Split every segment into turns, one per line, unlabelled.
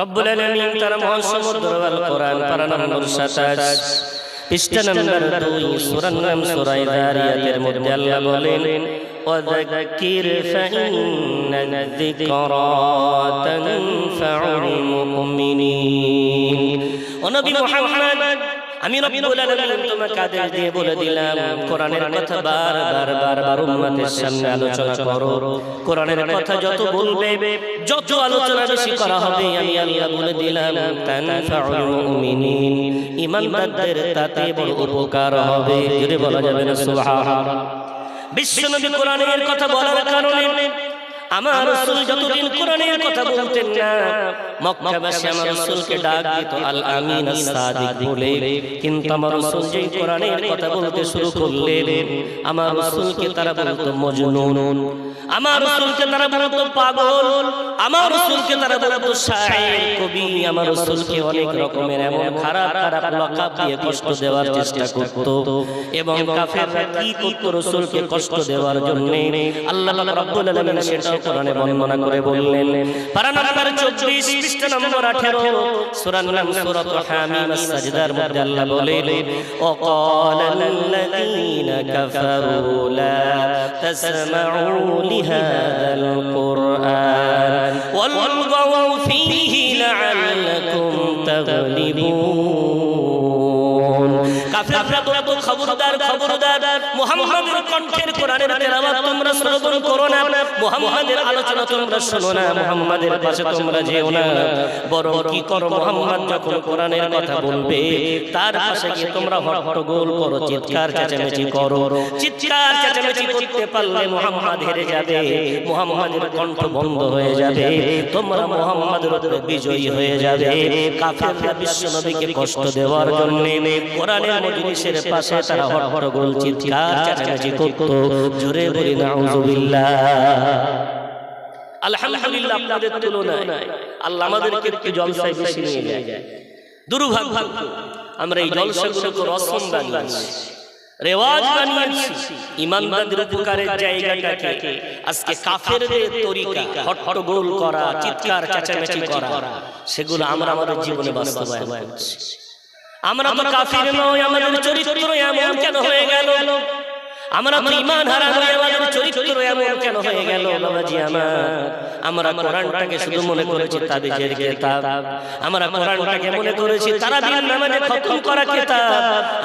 রব্বুল আলামিন তার মহান সমুদ্র আল কোরআন পারা নম্বর 27 পৃষ্ঠা নম্বর 2 সূরা নাম সূরা যারিয়াতের মধ্যে আল্লাহ বলেন ওয়াযাক্কির ফাইন্না যিকরা তানফাউল মুমিনিন। ও নবী মুহাম্মদ, আমি রব্বুল আলামিন তোমাকে আদেশ দিয়ে বলে দিলাম কোরআনের কথা বারবার উম্মতের সামনে আলোচনা করো। কোরআনের কথা যত বলবে, যত আলোচনা বেশি করা হবে, আমি আল্লাহ বলে দিলাম তানফাউল মুমিনিন, ঈমানদারদের তাতে বড় উপকার হবে। যদি বলা যাবে না সুবহানাল্লাহ। বিশ্বনবী কোরআনের কথা বলার কারণে আমার রাসূল যতদিন কোরআনের কথা বলতেন না, মক্কাবাসী আমার রাসূলকে ডাক দিত আল আমিন আস সাদিক বলে। কিন্তু আমার রাসূল যেই কোরআনের কথা বলতে শুরু করলেন, আমার রাসূলকে তারা বলতো মজনুন, আমার রাসূলকে তারা বলতো পাগল, আমার রাসূলকে তারা বলতো শায়ের, কবি। আমার রাসূলকে অনেক রকমের এমন খারাপ লাকাব দিয়ে কষ্ট দেওয়ার চেষ্টা করত, এবং কাফেররা কি করত রাসূলকে কষ্ট দেওয়ার জন্য আল্লাহ রাব্বুল আলামিন সেটা কোরআনে বর্ণনা করে বললেন। পারা নম্বর 24 পৃষ্ঠা নম্বর 18 সূরা নাম সূরাত হামিম আস-সাজদার মধ্যে আল্লাহ বলেন ওয়াকালাল্লাযীনা কাফারু লা তাসমাউ লিহাযাল কুরআন ওয়ালগাউ ফীহি লাআল্লাকুম তাগলিবুন। কাফেররা বলতো খবরদার মুহাম্মাদের কণ্ঠের কোরআনের তেলাওয়াত তোমরা শ্রবণ করো না, মুহাম্মাদের আলোচনা তোমরা শোনো না, মুহাম্মাদের পাশে তোমরা যেও না। বরং কি করো, মুহাম্মদ যখন কোরআনের কথা বলবে তার পাশে গিয়ে তোমরা হট্টগোল করো, চিৎকার চেঁচামেচি করো। চিৎকার চেঁচামেচি করতে পারলে মুহাম্মদ হেরে যাবে, মুহাম্মাদের কণ্ঠ বন্ধ হয়ে যাবে, তোমরা মুহাম্মাদের উপরে বিজয়ী হয়ে যাবে। কাফেররা বিশ্বনবীকে কষ্ট দেওয়ার জন্য কোরআনের মজলিসের পাশে তারা হট্টগোল চিৎকার চেঁচামেচি করত। জোরে বলি নাউযুবিল্লাহ। আলহামদুলিল্লাহ, আপনাদের তুলনায় আল্লাহ আমাদেরকে একটু জলসায় বেশি নিয়ে যায়। দুর্ভাগ্য, আমরা এই জলসাগুলোকে রসম বানিয়েছি, রেওয়াজ বানিয়েছি। ঈমানদারদের উপকারের জায়গাটাকে আজকে কাফেরদের তরিকা, হট্টগোল করা, চিৎকার চেঁচামেচি করা, সেগুলো আমরা আমাদের জীবনে বাস্তবায়ন করছি। আমরা তো কাফির নই, আমাদের চরিত্র এমন কেন হয়ে গেল? আমরা তো ঈমান হারা হয়ে আমাদের চরিত্র এমন কেন হয়ে গেল? বাবাজি আমার, আমরা কোরআনটাকে শুধু মনে করেছি তাবিজের কিতাব, আমরা কোরআনটাকে মনে করেছি তারাবির নামাজে খতম করা কিতাব,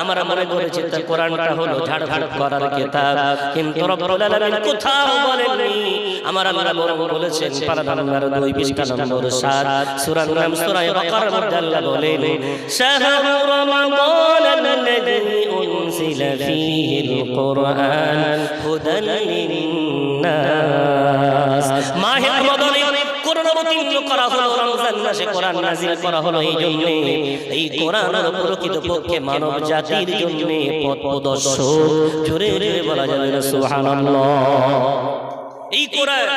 আমরা মনে করেছি তা কোরআনটা হলো ঝাড়ফুঁক করার কিতাব। কিন্তু রব্বুল আলামিন কোথাও বলেননি। আমার আল্লাহ বলেছেন পারা নম্বর 2 পৃষ্ঠা নম্বর 7 সূরা নাম সূরা বাকারার মধ্যে আল্লাহ বলেন শাহরু রমাদানাল্লাযী উনজিলা ফীহিল কুরআন হুদাল লিন-নাস। মাহে রমাদানে কোরআন অবতীর্ণ করা হলো, রমজান মাসে কোরআন নাযিল করা হলো এই জন্য এই কোরআন প্রকৃতপক্ষে মানব জাতির জন্য পথ প্রদর্শক। জোরে জোরে বলা যাবে না সুবহানাল্লাহ। এই কোরআন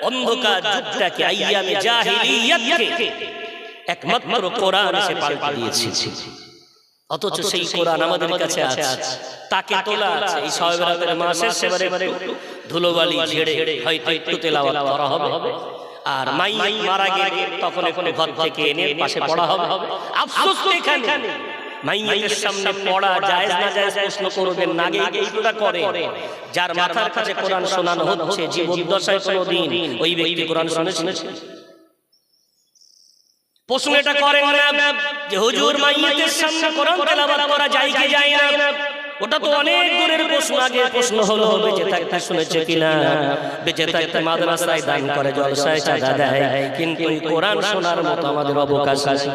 অন্ধকার যুগটাকে, আইয়ামে জাহিলিয়াতকে একমাত্র কোরআন এসে পাল্টে দিয়েছে। অথচ সেই কোরআন আমাদের কাছে আছে, তাকে তোলা আছে। এই শবে বরাতের মাসে সেবারে ধুলোবালি ঝেড়ে হয়তো একটু তেলাওয়াত করা হবে, আর মাইয়িত মারা গেলে তখন এখন ঘর থেকে এনে পাশে পড়া হবে। আফসোস এখানে মাইয়িতের সামনে পড়া জায়েজ না জায়েজ প্রশ্ন করবেন না, আগে এইটা করে যার মাথার কাছে কোরআন শোনানো হচ্ছে জীবদ্দশায় কোনদিন ওই ব্যক্তি কোরআন শুনেছেন? প্রশ্ন এটা করেন না যে হুজুর মাইয়িতের সামনে কোরআন তেলাওয়াত করা যায় কি যায় না? ওটা তো অনেক দূরের প্রশ্ন। আগে প্রশ্ন হলো বেঁচে থাকতে শুনেছে কিনা, বেঁচে থাকতে মাদ্রাসায় দান করে, জলসায় চাঁদা দেয়, কিন্তু এই কোরআন শোনার মতো আমাদের অবকাশ আছে।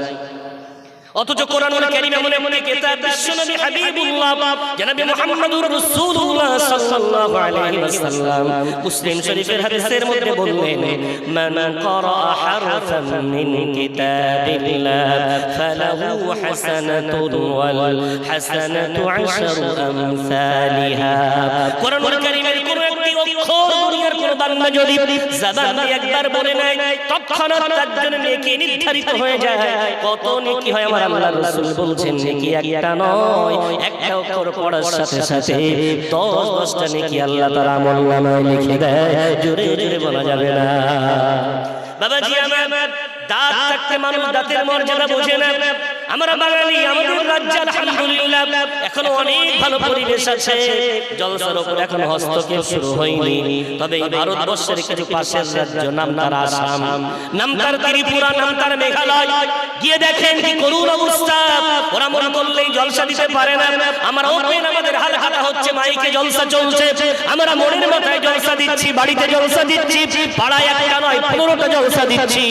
অথচ কোরআনুল কারীম এমন একটি কিতাব, বিশ্বনবী হাবিবুল্লাহ জনাবে মুহাম্মদুর রাসূলুল্লাহ সাল্লাল্লাহু আলাইহি ওয়াসাল্লাম মুসলিম শরীফের হাদিসের মধ্যে বললেন মান ক্বারা হারফান মিন কিতাবিল্লাহ ফালাহু হাসানাতুন ওয়াল হাসানাতু আশরু আমসালিহা। কোরআনুল কারীমের কোন একটি অক্ষর দুনিয়ার কোন বান্দা যদি জবান দিয়ে একবার বলে নেয় তৎক্ষণাৎ তার জন্য নেকি নির্ধারিত হয়ে যায়। কত নেকি হয়? আমার আল্লাহ রাসূল বলছেন নেকি একটা নয়, একটা অক্ষর পড়ার সাথে সাথে 10-10টা নেকি আল্লাহ তাআলা আমলনামায় লিখে দেয়। জোরে জোরে বলা যাবে না বাবাজি আমার। দাঁত থাকতে মানুষ দাঁতের মর্যাদা বোঝে না। আমরা বাঙালি, আমাদের রাজ্যে আলহামদুলিল্লাহ এখনো অনেক ভালো পরিবেশ আছে, জলসার উপর এখনো হস্তক্ষেপ শুরু হয়নি। তবে এই ভারতবর্ষের কিছু পাশের রাজ্য, নাম তার আসাম, নাম তার ত্রিপুরা, নাম তার মেঘালয়, গিয়ে দেখেন কি করুণ অবস্থা। ওরা মনে করলেই জলসা দিতে পারে না। আমরা ওপেন আমাদের হাল হাতা হচ্ছে, মাইকে জলসা চলছে, আমরা মনের মাথায় জলসা দিচ্ছি, বাড়িতে জলসা দিচ্ছি, পাড়ায় একটা নয় 15টা জলসা দিচ্ছি,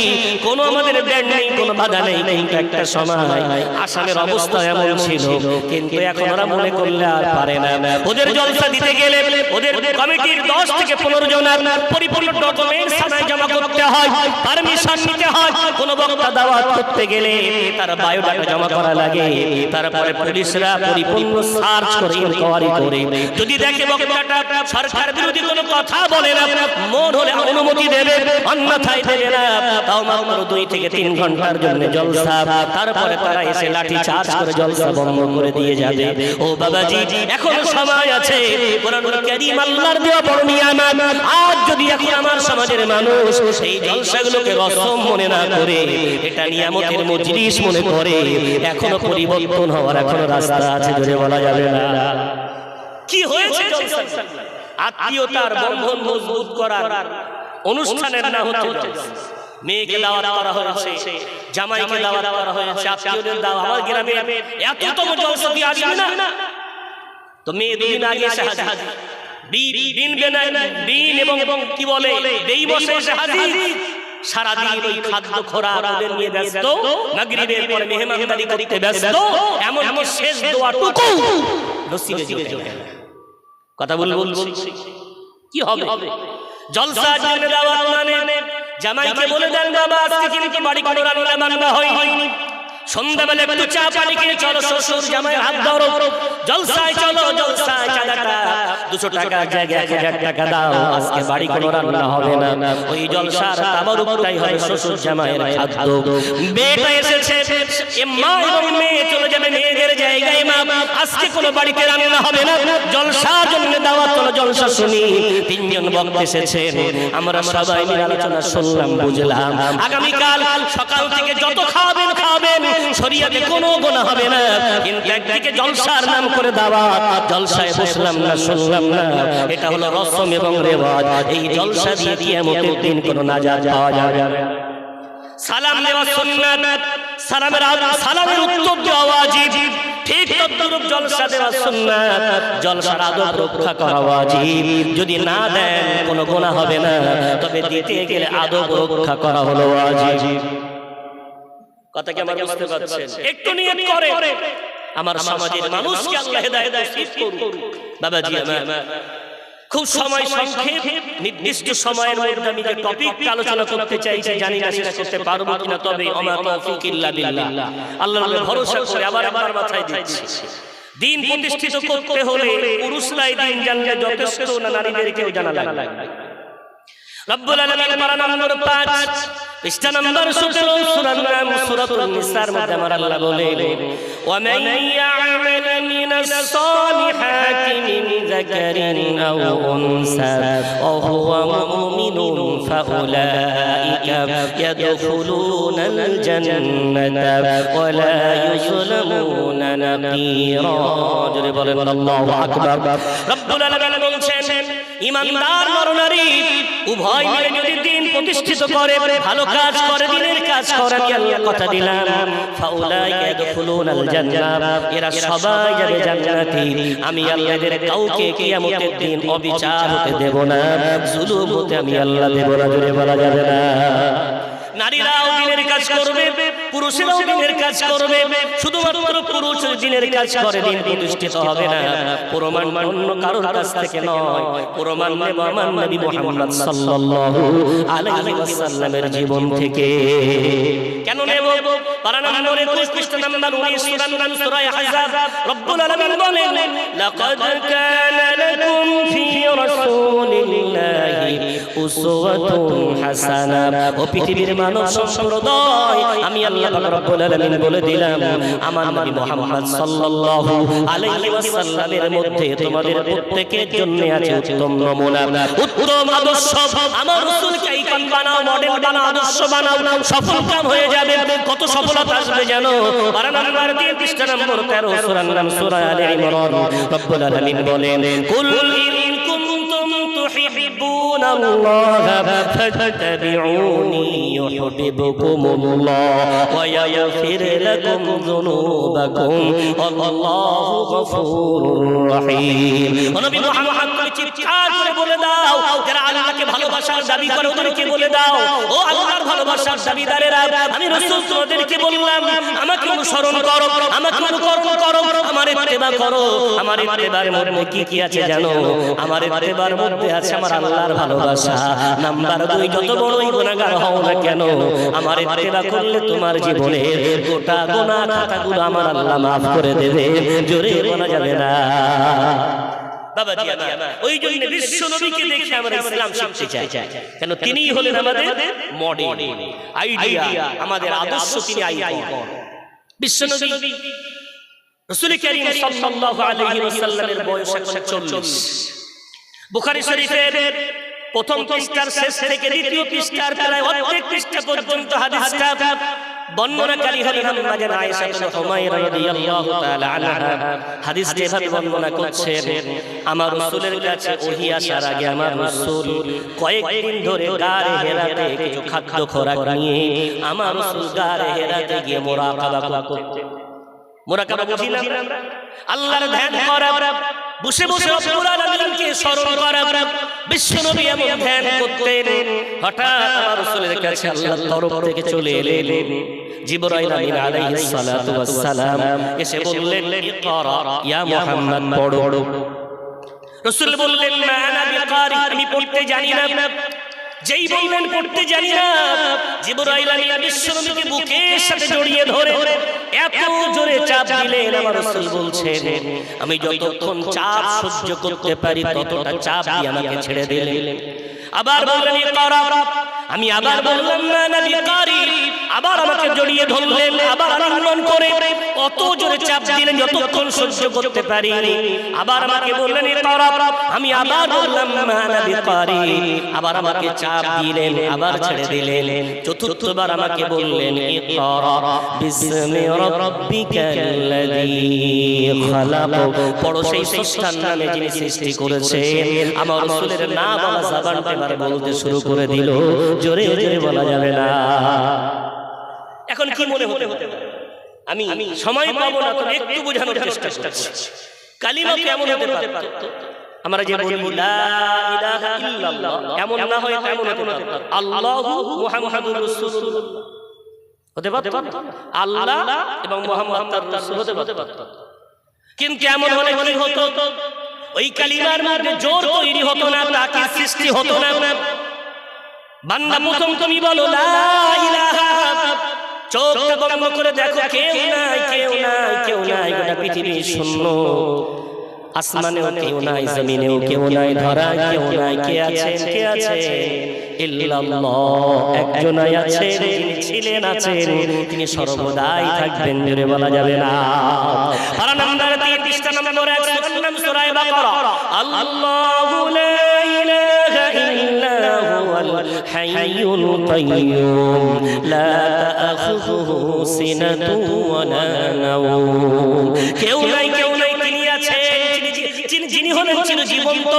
কোনো আমাদের ব্যান্ড নেই, কোনো বাধা নেই। কিন্তু একটা সময় আসামের অবস্থা এমন ছিল, কিন্তু এখন ওরা মনে করলে আর পারে না। ওদের জলসা দিতে গেলে ওদের কমিটির 10 থেকে 15 জনের পরিপূর্ণ ডকুমেন্টস থানায় জমা করতে হয়, পারমিশন নিতে হয়। কোন বক্তা দাওয়াত করতে গেলে তার বায়োডাটা জমা করা লাগে। তারপরে পুলিশরা পরিপূর্ণ সার্চ করে, ইনকোয়ারি করে, যদি দেখে বক্তাটা সরকার বিরোধী কোনো কথা বলে না, মন হলে অনুমতি দেবে, অন্যথায় দেবে না। তাও মাত্র 2 থেকে 3 ঘন্টার জন্য জলসা। তারপরে তারা এসে লাঠি চার্জ করে জলসা বন্ধ করে দিয়ে যাবে। ও বাবাজি, এখনো সময় আছে। কোরআনুল কারীম আল্লাহর দেওয়া বড় নিয়ামত। আজ যদি এখন আমার সমাজের মানুষ এই জলসাগুলোকে রসম মনে না করে, এটা নিয়ামতের মজলিস মনে করে, এখনো পরিবর্তন হওয়ার এখনো রাস্তা আছে, জোরে বলা যাবে না। কি হয়েছে জলসা? আত্মীয়তার বন্ধন মজবুত করার অনুষ্ঠানের নাম হচ্ছে জলসা। মেয়েকে দাওয়াত করা হয়েছে, জামাইকে দাওয়াত করা হয়েছে, আত্মীয়দের দাওয়াত। আমার গ্রামে এততম জলসা দিয়ে আসবে না তো মেয়ে 2 দিন আগে এসে হাজির, দিন এবং কি বলে দেই বসে এসে হাজির। সারাদিন ওই খাদ্য খোরাক ওদের নিয়ে ব্যস্ত, মাগরিবের পরে মেহমানদারি করতে ব্যস্ত, এমনকি শেষ দোয়াটুকু নসিবে জোটে না। কথা বলছি কি হবে? জলসার জন্য দাওয়াত মানে জামাইকে বলে দেন, বাবা আজকে কিন্তু বাড়ি কোনো রান্না বান্না হয়নি, সন্ধ্যাবেলা একটু চা পানি কিনে চলো, শ্বশুর জামাইয়ের হাত ধরো, জলসায় চলো, জলসায় চাঁদাটা 200 টাকার জায়গায় 1000 টাকা দাও, আজকে বাড়ি কোনো রান্না হবে না। ওই জলসার তাবারুকটাই হবে শ্বশুর জামাইয়ের খাদ্য। মেয়েটা এসেছে, মা এবং মেয়ে চলে যাবে মেয়েদের জায়গায়, মা আজকে কোনো বাড়িতে রান্না হবে না, জলসার জন্য দাওয়াত হলো, জলসা শুনি। 3 জন বক্তা এসেছেন, আমরা সবাই মিলে আলোচনা শুনলাম, বুঝলাম আগামীকাল সকাল থেকে যত খাবেন শরীয়তে কোনো গুনাহ হবে না। কিন্তু একদিকে জলসার নাম করে দাওয়াত, জলসায় বসলাম না, শুনলাম না, এটা হলো রসম এবং রেওয়াজ। এই জলসা দিয়ে কিয়ামতের দিন কোনো নাজাত পাওয়া যাবে না। সালাম দেওয়া সুন্নাত, সালামের উত্তর দেওয়া ওয়াজিব, ঠিক তদ্রূপ জলসা দেওয়া সুন্নাত, জলসার আদব রক্ষা করা ওয়াজিব। যদি না দেন কোনো গুনাহ হবে না, তবে দিতে গেলে আদব রক্ষা করা হলো ওয়াজিব। কথা কি আমার বুঝতে পারছেন? একটু নিয়ত করে আমার সমাজের মানুষকে আল্লাহ হেদায়েত নসিব করুক। বাবাজি আমার খুব সময় সংক্ষেপ, নির্দিষ্ট সময়ের মধ্যে আমি যে টপিক আলোচনা করতে চাইছি জানি না শেষ করতে পারবো কিনা, তবে আমা তৌফিক ইল্লা বিল্লাহ, আল্লাহর ভরসা করে আবার মাথায় দিচ্ছি। দিন প্রতিষ্ঠিত করতে হলে পুরুষরাই দিন জানলে যথেষ্ট না, নারীদেরকেও জানা লাগবে। রব্বুল আলামিন পারা নম্বর 5 পৃষ্ঠা নম্বর 17 সূরার নাম সূরাতুন নিসার মধ্যে আমার আল্লাহ বলেন, ওয়া মান ইয়া'মাল মিনাস সালিহাতি মিন যাকারিন আও উনসা ওয়া হুয়া মুমিনুন ফাউলাইকা ইয়াদখুলুনাল জান্নাতা ওয়া লা ইউযলামুনা নাকিরা। জোরে বলেন আল্লাহু আকবার। রব্বুল আলামিন বলছেন, ঈমানদার নরনারী উভয় মিলে যদি দিন প্রতিষ্ঠিত করে, ভালো কাজ করে, দিনের কাজ করে, আমি আল্লাহ কথা দিলাম, ফাউলাইকা ইয়াদখুলুনাল জান্নাহ, এরা সবাই যাবে জান্নাতে। আমি আল্লাহ এদের কাউকে কিয়ামতের দিন অবিচার হতে দেব না, জুলুম হতে আমি আল্লাহ দেব না। জোরে বলা যাবে না। নারীরাও দিনের কাজ করবে, পুরুষেরাও দিনের কাজ করবে, শুধুমাত্র পুরুষ দিনের কাজ করে দিন প্রতিষ্ঠিত হবে না। প্রমাণ অন্য কারোর কাছ থেকে নয়, প্রমাণ নেব আমার নবী মুহাম্মদ সাল্লাল্লাহু আলাইহি ওয়াসাল্লামের জীবন থেকে। কেন নেব? পারা নম্বর 21 পৃষ্ঠা নম্বর 19 সূরার নাম সূরা আহজাব। রব্বুল আলামিন বলেন লাকাদ কানা লাকুম ফি রাসূলিল্লাহি উসওয়াতুন হাসানা। ও পৃথিবীর মানব সম্প্রদায়, আমি আল্লাহ পাক রব্বুল আলামিন বলে দিলাম আমার নবী মুহাম্মদ সাল্লাল্লাহু আলাইহি ওয়াসাল্লামের মধ্যে তোমাদের প্রত্যেকের জন্য আছে উত্তম নমুনা, উত্তম আদর্শ। আমার রাসূলকে আইকন বানাও, মডেল বানাও, আদর্শ বানাও, সফল কাম হয়ে যাবে। কত সফলতা আসবে জানো? পারা নম্বর 3 পৃষ্ঠা নম্বর 13 সূরার নাম সূরা আলে ইমরান। রব্বুল আলামিন বলেন কুল ইন কুনতুম তুহিব্বুনাল্লাহ ফাত্তাবিউনি ইউহিব্বুকুমুল্লাহ ওয়া ইয়াগফির লাকুম যুনুবাকুম আল্লাহু গফুরুর রহিম। নবী মুহাম্মদ তুমি চিৎকার করে বলে দাও, যারা আল্লাহকে ভালোবাসার দাবি করে ওদেরকে বলে দাও, ও আল্লাহর ভালোবাসার দাবিদারেরা, আমি রাসূল তোমাদেরকে বললাম আমাকে অনুসরণ করো, আমাকে অনুকরণ করো, আমার ইত্তেবা করো। আমার ইত্তেবার মধ্যে কি কি আছে জানো? আমার ইত্তেবার মধ্যে আছে আমার আল্লাহর ভালোবাসা। নাম্বার 2, যত বড়ই গুনাহগার হও না কেন আমার ইত্তেবা করলে তোমার জীবনের গোটা গুনাহ খাতাগুলো আমার আল্লাহ maaf করে দেবে। জোরে বলা যাবে না বাবাজি। ওই জন্য বিশ্ব নবীকে দেখে আমরা ইসলাম শিখতে চাই, কেন তিনিই হলেন আমাদের মডেল, আইডিয়া, আমাদের আদর্শ, তিনি আইকন। বিশ্ব নবী রাসূল করিম সাল্লাল্লাহু আলাইহি ওয়াসাল্লামের বয়স এখন 40। বুখারী শরীফের প্রথম পৃষ্ঠার শেষ থেকে দ্বিতীয় পৃষ্ঠার প্রায় অর্ধেক পৃষ্ঠা পর্যন্ত হাদিসটা বর্ণনাকারী হলেন আম্মাজান আয়েশা বিনতে হুমায়রা রাদিয়াল্লাহু তাআলা আনহা। হাদিসটি এভাবে বর্ণনা করছেন, আমার রাসূলের কাছে ওহী আসার আগে আমার রাসূল কয়েকদিন ধরে গারে হেরাতে কিছু খাদ্য খোরাক নিয়ে আমার রাসূল গারে হেরাতে গিয়ে মুরাকাবা করতেন। মুরাকাবা বুঝি না আমরা? আল্লাহর ধ্যান করা, বসে বসে রব্বুল আলামিনকে স্মরণ করা। বিশ্ব নবী এমন ধ্যান করতেন, হঠাৎ আমার রাসূলের কাছে আল্লাহর তরফ থেকে চলে এলেন জিবরাইল আমিন আলাইহিস সালাতু ওয়াস সালাম, এসে বললেন ইকরা ইয়া মুহাম্মদ, পড়ো। রাসূল বললেন না আনা বিকারি, আমি পড়তে জানি না। যেই বললেন পড়তে জানি না, জিবরাইল আমিন বিশ্ব নবীকে বুকের সাথে জড়িয়ে ধরে এত জোরে চাপ দিলেন, আমার রাসূল বলছেন আমি যতক্ষণ চাপ সহ্য করতে পারি ততটা চাপ দিয়ে আমাকে ছেড়ে দিলেন। আবার বললেন ইকরা, আমি আবার বললাম না নবী কারি, আবার আমাকে জড়িয়ে ধরলেন, আবার আলিঙ্গন করে অত জোরে চাপ দিলেন যতক্ষণ সহ্য করতে পারি। আবার আমাকে বললেন ইকরা, আমি আবার বললাম না নবী কারি, আবার আমাকে চাপ দিলেন, আবার ছেড়ে দিলেন। চতুর্থবার আমাকে বললেন ইকরা বিসমি রাব্বিকাল্লাযী খালাক, পড়ো সেই স্রষ্টার নামে যিনি সৃষ্টি করেছেন। আমার রাসূলের নাম বলা জবানটা এবার বলতে শুরু করে দিল, জোরে জোরে বলা যাবে না। এখন কি মনে হতে আমি সময় পাবো না, তবে একটু বোঝানোর চেষ্টা করছি। কালিমা কেমন হতে পারত? আমরা যে বলি লা ইলাহা ইল্লাল্লাহ, এমন না হয় তেমন হতে পারত আল্লাহু মুহাম্মাদুর রাসূলুল্লাহ হতে পারত, আল্লাহ এবং মুহাম্মদ তার রাসূল হতে পারত। কিন্তু এমন হলে কি হতো? ওই কালিমার মধ্যে জোর তৈরি হতো না, তাকে সৃষ্টি হতো না। বান্দা প্রথম তুমি বলো লা ইলাহা, চোখটা বন্ধ করে দেখো কেউ নাই, কেউ নাই, কেউ নাই, গোটা পৃথিবী শূন্য। আসমানেও কেউ নাই, জমিনেও কেউ নাই, ধরায় কেউ নাই। কে আছেন? কে আছেন? ইল্লাল্লাহ, একজনই আছেন, যিনি ছিলেন, আছেন, তিনি সর্বদাই থাকবেন। জোরে বলা যাবে না। পারা নম্বর 3 পৃষ্ঠা নম্বর 1 সূরা বাকারা। আল্লাহু লা ইলাহা ইল্লা হুয়াল হাইয়ুল কাইয়্যুম লা তাআখুযুহু সিনাতুন ওয়া লা নাওম, কেউ নাই, কেউ নাই, তিনি আছেন, যিনি হলেন চিরজীবন্ত,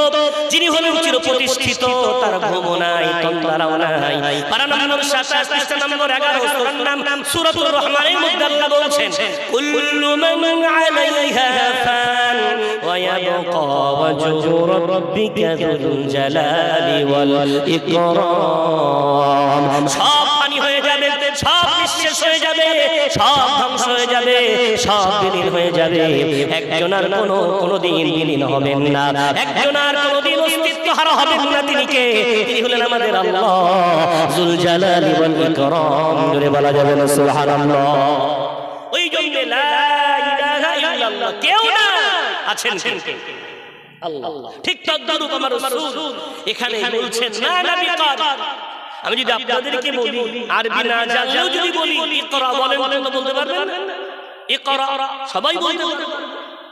যিনি হলেন চির প্রতিষ্ঠিত, তার ঘুম নাই, তন্দ্রাও নাই। পারা নম্বর 27 পৃষ্ঠা নম্বর 11 সূরার নাম সূরাতুর রহমানের মধ্যে আল্লাহ বলছেন কুল্লু মান আলাইহা ফান ওয়া ইয়াবকা ওয়াজহু রাব্বিকা যুল জালালি ওয়াল ইকরাম। সব পানি হয়ে যাবে, সব নিঃশেষ হয়ে যাবে, সব ধ্বংস হয়ে যাবে, সব বিলীন হয়ে যাবে। একজন আর কোনোদিন বিলীন হবেন না, একজন আর কোনোদিন অস্তিত্ব হারা হবেন না। তিনি কে? তিনি হলেন আমাদের আল্লাহ যুল জালালি ওয়াল ইকরাম। জোরে বলা যাবে না সুবহানাল্লাহ। ওই জন্য লা ইলাহা ইল্লাল্লাহ কেউ না, আছেন কে? আল্লাহ। ঠিক তদ্রূপ আমার রাসূল এখানে বলছেন না নবী কার। আমি যদি আপনাদেরকে বলি, আরবি না জানলেও যদি বলি ইকরা বলেন, তো বলতে পারবেন না? ইকরা সবাই বলতে পারে,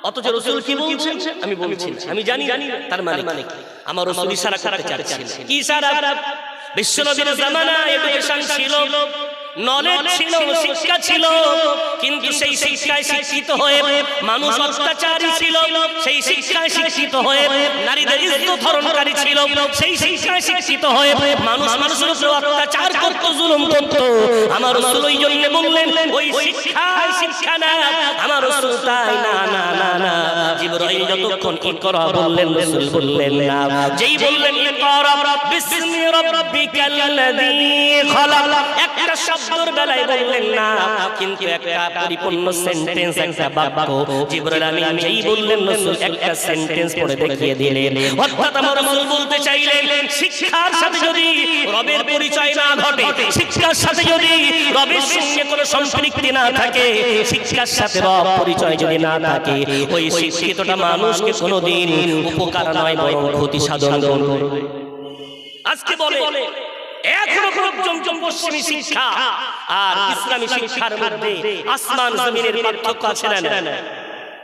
অথচ রাসূল কি বলছেন আমি বলছি না, আমি জানি তার মানে কি। আমার রাসূল ইশারা করতে চাচ্ছেন। কি ইশারা? বিশ্বনবীর জামানায় এডুকেশন ছিল, নলেজ ছিল, শিক্ষা ছিল, কিন্তু সেই শিক্ষায় শিক্ষিত হয়ে মানুষ অত্যাচারী ছিল, সেই শিক্ষায় শিক্ষিত হয়ে নারীদের ইজ্জত হরণকারী ছিল, সেই শিক্ষায় শিক্ষিত হয়ে মানুষ মানুষের উপর অত্যাচার করত, জুলুম করত। আমার রাসূল ওই জন্য বললেন ওই শিক্ষা না, আমার রাসূল তাই না না না না। জিবরাইল যতক্ষণ ইকরা বললেন, রাসূল বললেন না। যেই বললেন ইকরা বিসমি রাব্বিকাল্লাযী খালাক, একটা শব্দের বেলায় বললেন না, কিন্তু একটা পরিপূর্ণ সেন্টেন্স, একটা বাক্য জিবরাইল আমিন যেই বললেন, রাসূল একটা সেন্টেন্স পড়ে দেখিয়ে দিলেন। অর্থাৎ আমার রাসূল বলতে চাইলেন শিক্ষার সাথে যদি রবের পরিচয় না ঘটে, শিক্ষার সাথে যদি রবের সঙ্গে কোনো সম্পৃক্তি না থাকে, শিক্ষার সাথে রব পরিচয় যদি না থাকে, ওই শিক্ষিতটা মানুষকে কোনোদিন উপকার নয় বরং ক্ষতি সাধন করবে। আজকে বলে এখনো পর্যন্ত পশ্চিমী শিক্ষা আর ইসলামী শিক্ষার মধ্যে আসমান জমিনের পার্থক্য আছে না?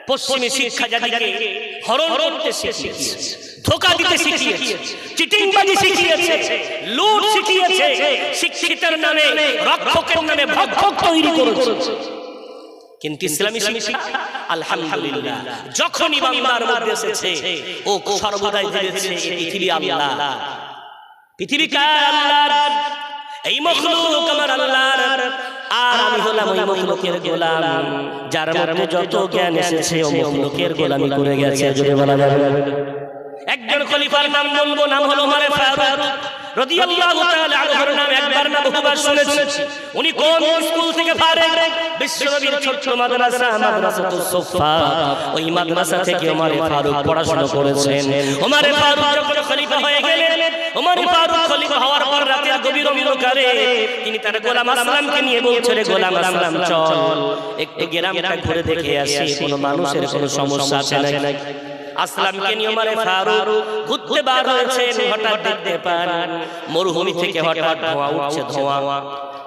পশ্চিমী শিক্ষা জাতিকে হরণ করতে শিখিয়েছে, ধোঁকা দিতে শিখিয়েছে, চিটিংবাজি শিখিয়েছে, লুট শিখিয়েছে, শিক্ষিতের নামে রক্ষকের নামে ভক্ষক তৈরি করেছে। কিন্তু ইসলামী শিক্ষা আলহামদুলিল্লাহ যখনই বাংলার মধ্যে এসেছে, ও সর্বদাই জেনেছে এই পৃথিবী আল্লাহর, পৃথিবী কার? আল্লাহর। এই মখলুক আমার আল্লাহর, আর আমি হলাম ওই মখলুকের গোলাম, যার মধ্যে যত জ্ঞান এসেছে ও মখলুকের গোলামি করে গেছে। জোরে বলা যাবে। একজন খলিফার নাম বলবো, নাম হলো ওমর ফারুক রাদিয়াল্লাহু তাআলা আনহুর নাম একবার না বহুবার শুনেছি। উনি কোন স্কুল থেকে ফারেক? বিশ্বনবীর ছোট্ট মাদ্রাসা, মাদ্রাসাতুস সুফা, ওই মাদ্রাসা থেকে ওমর ফারুক পড়াশোনা করেছেন। ওমর ফারুক যখন খলিফা হয়ে গেলেন, ওমর ফারুক খলিফা হওয়ার পর রাতের গভীর অন্ধকারে তিনি তার গোলাম আসলামকে নিয়ে বলছেন, গোলাম আসলাম চল একটু গ্রামটা ঘুরে দেখে আসি, কোনো মানুষের কোনো সমস্যা আছে নাকি। আসলামকে নিয়ে ওমর ফারুক ঘুরতে বার হয়েছেন। হঠাৎ দেখতে পান মরুভূমি থেকে হঠাৎ ধোঁয়া উঠছে, ধোঁয়া।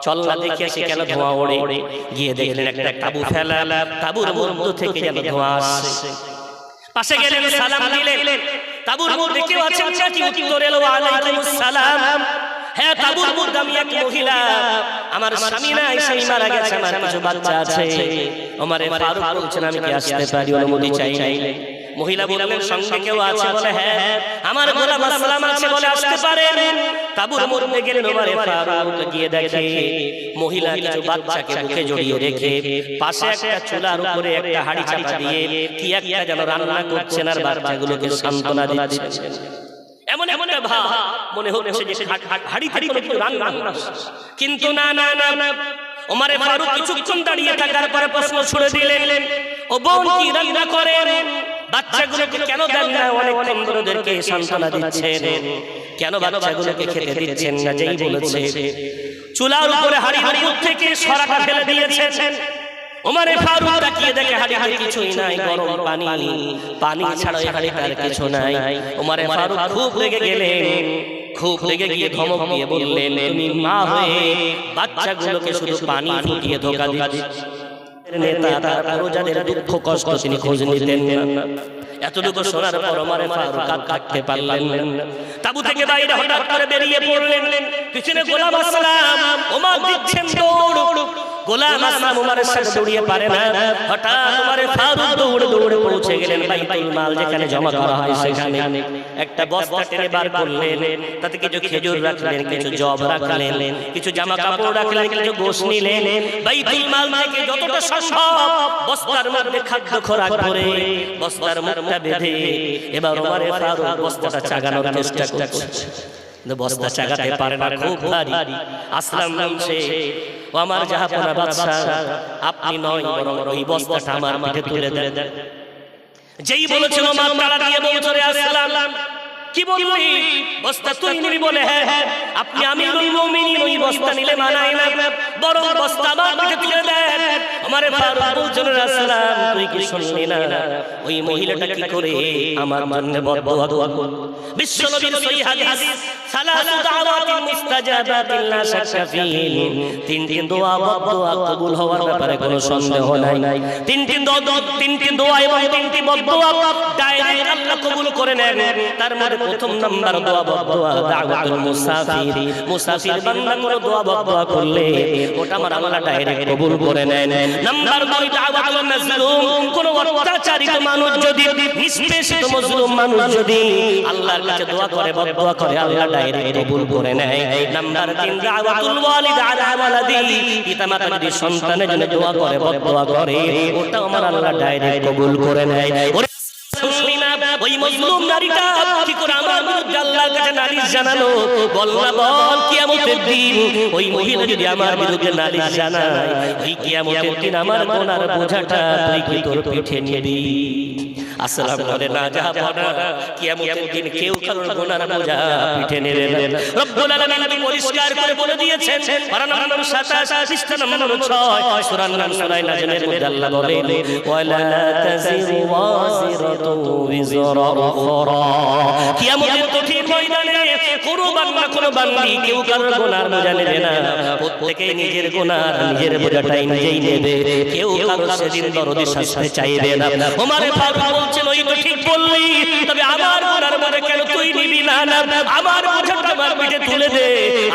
চল না দেখে আসি কেন ধোঁয়া ওড়ে। গিয়ে দেখলেন একটা তাবু ফেলা, তাবুর মধ্য থেকে যেন ধোঁয়া আসছে। পাশে গেলেন, সালাম দিলেন। তাবুর মধ্যে কেউ আছেন নাকি? উত্তর এলো ওয়ালাইকুমুস সালাম। হ্যাঁ, তাবুর মধ্যে আমি এক মহিলা, আমার স্বামী নাই, স্বামী মারা গেছে, আমার কিছু বাচ্চা আছে। ওমর ফারুক বলছেন আমি কি আসতে পারি? অনুমতি চাই। মহিলা বললেন সঙ্গে কেউ আছে? বলে হ্যাঁ, আমার গোলাম আসলাম আছে, বলে আসতে পারেন। তাবুর মধ্যে গেলেন ওমর ফারুক, গিয়ে দেখে মহিলা কিছু বাচ্চাকে বুকে জড়িয়ে রেখে পাশে একটা চুলার উপরে একটা হাঁড়ি চাপা দিয়ে কি একটা যেন রান্না করছেন আর বাচ্চাগুলোকে সান্ত্বনা দিচ্ছেন। এমন এমন ভাব মনে হচ্ছে যে হাঁড়ি থেকে কোনো কিছু রান্না হচ্ছে, কিন্তু না না না। ওমর ফারুক কিছুক্ষণ দাঁড়িয়ে থাকার পরে প্রশ্ন ছুড়ে দিলেন, ও বোন কি রান্না করেন? বাচ্চাগুলোকে কেন দেন না? অনেকক্ষণ ধরে ওদেরকে সান্ত্বনা দিচ্ছেন, কেন বাচ্চাগুলোকে খেতে দিচ্ছেন না? যেই বলেছে চুলার উপরে হাঁড়ির উপর থেকে সরাটা ফেলে দিয়েছেন। ওমর ফারুক তাকিয়ে দেখে হাঁড়িতে কিছুই নাই, গরম পানি, পানি ছাড়া এই হাঁড়িটার কিছু নাই। ওমর ফারুক খুব রেগে গেলেন, খুব রেগে গিয়ে ধমক দিয়ে বললেন, তুমি মা হয়ে বাচ্চাগুলোকে শুধু পানি ফুটিয়ে ধোঁকা দিচ্ছ। নেতা তারপরও যাদের দুঃখ কষ্ট তিনি খোঁজ নিতেন না। এতটুকু শোনার পর ওমর ফারুক থাকতে পারলেন না। তাবু থেকে বাইরে হঠাৎ করে বেরিয়ে পড়লেন। পিছনে গোলাম আসলাম, ওমর দিচ্ছেন দৌড়। গোলাম আসলাম ওমরের সাথে দৌড়িয়ে পারে না। হঠাৎ ওমর ফারুক দৌড়ে দৌড়ে পৌঁছে গেলেন বাইতুল মাল, যেখানে জমা করা হয় সেখানে। একটা বস্তা টেনে বার করলেন, তাতে কিছু খেজুর রাখলেন, কিছু জব রাখলেন, কিছু জামা কাপড় রাখলেন, কিছু গোশ নিলেন। বাইতুল মাল থেকে যতটা সম্ভব বস্তার মধ্যে খাদ্য খোরাক ভরে বস্তার মুখটা বেঁধে এবার ওমর ফারুক বস্তাটা চাগানোর চেষ্টা করছে। বস্তা চাগাতে পারে না, খুব ভারী। আসলাম বলছে, ও আমার জাহাপনা বাদশা, আপনি নয় বরং ওই বস্তাটা আমার পিঠে তুলে দেন। যেই বলেছিল মা তারা দিয়ে বলছে, রে আসলাম কি বললি, বস্তা তুই নিবি? বলে হ্যাঁ। আপনি আমিরুল মুমিনিন, ওই বস্তা নিলে মানায় না, বরং বস্তা আমার পিঠে তুলে দেন। আমারে ফারুক বলছেন, রাসূলুল্লাহ তুই কি শুনলি না ওই মহিলাটা কি করে আমার জন্য বদদুয়া করল? বিশ্বনবীর সহিহ হাদিস, সালাসু দাওয়াতিন মুস্তাজাবাতিন লা শাক্কা ফীহি, তিনটি দোয়া বদদুয়া কবুল হওয়ার ব্যাপারে কোনো সন্দেহ নাই। তিনটি দোয়া এবং তিনটি বদদুয়া ডাইরেক্ট আল্লাহ কবুল করে নেন। তার মধ্যে প্রথম নাম্বার দোয়া বদদুয়া দাওয়াতুল মুসাফির। মুসাফির বান্দা কোনো দোয়া বদদুয়া করলে ওটা আমার আল্লাহ ডাইরেক্ট কবুল করে নেন। নাম্বার 2 দাওয়াতুল মাজলুম, কোন অত্যাচারিত মানুষ যদি, নিষ্পেষিত মজলুম মানুষ যদি আল্লাহর কাছে দোয়া করে বদদুয়া করে, আল্লাহ ডাইরেক্ট কবুল করে নেয়। নাম্বার 3 দাওয়াতুল ওয়ালিদ আলা ওয়ালাদি, পিতামাতা যদি সন্তানের জন্য দোয়া করে বদদুয়া করে, ওটা আমার আল্লাহ ডাইরেক্ট কবুল করে নেয়। ওই মজলুম নারীটা কি করে আমার বিরুদ্ধে আল্লাহর কাছে নালিশ জানালো? বল না বল, কিয়ামতের দিন ওই মহিলা যদি আমার বিরুদ্ধে নালিশ জানায়, ওই কিয়ামতের দিন আমার গুনার বোঝাটা তুই কি তোর পিঠে নিবি? আসসালাম বলে না জাহাপনা, কিয়ামতের দিন কেউ কারোর গুনার বোঝা পিঠে নেবে না। রব্বুল আলামিন পরিষ্কার করে বলে দিয়েছেন, পারা নম্বর 27 পৃষ্ঠা নম্বর 6 সূরা সূরা নাজমের মধ্যে আল্লাহ বলেন, ওয়ালা তাজিরু ওয়াজিরাতু বিজরা উখরা। কিয়ামতের কঠিন ময়দানে কোনো বান্দি কেউ কারোর গুনার বোঝা নেবে না, প্রত্যেকই নিজের গুনার নিজের বোঝাটাই নিজেই নেবে। কেউ কারো সেদিন দরদে শাস্তি চাইবে না। ওমরে ফারুক বলছেন, ওই তো ঠিক বললি, তবে আমার গুনার বোঝা কেন তুই নিবি না? আমার বোঝাটা আমার পিঠে তুলে দে,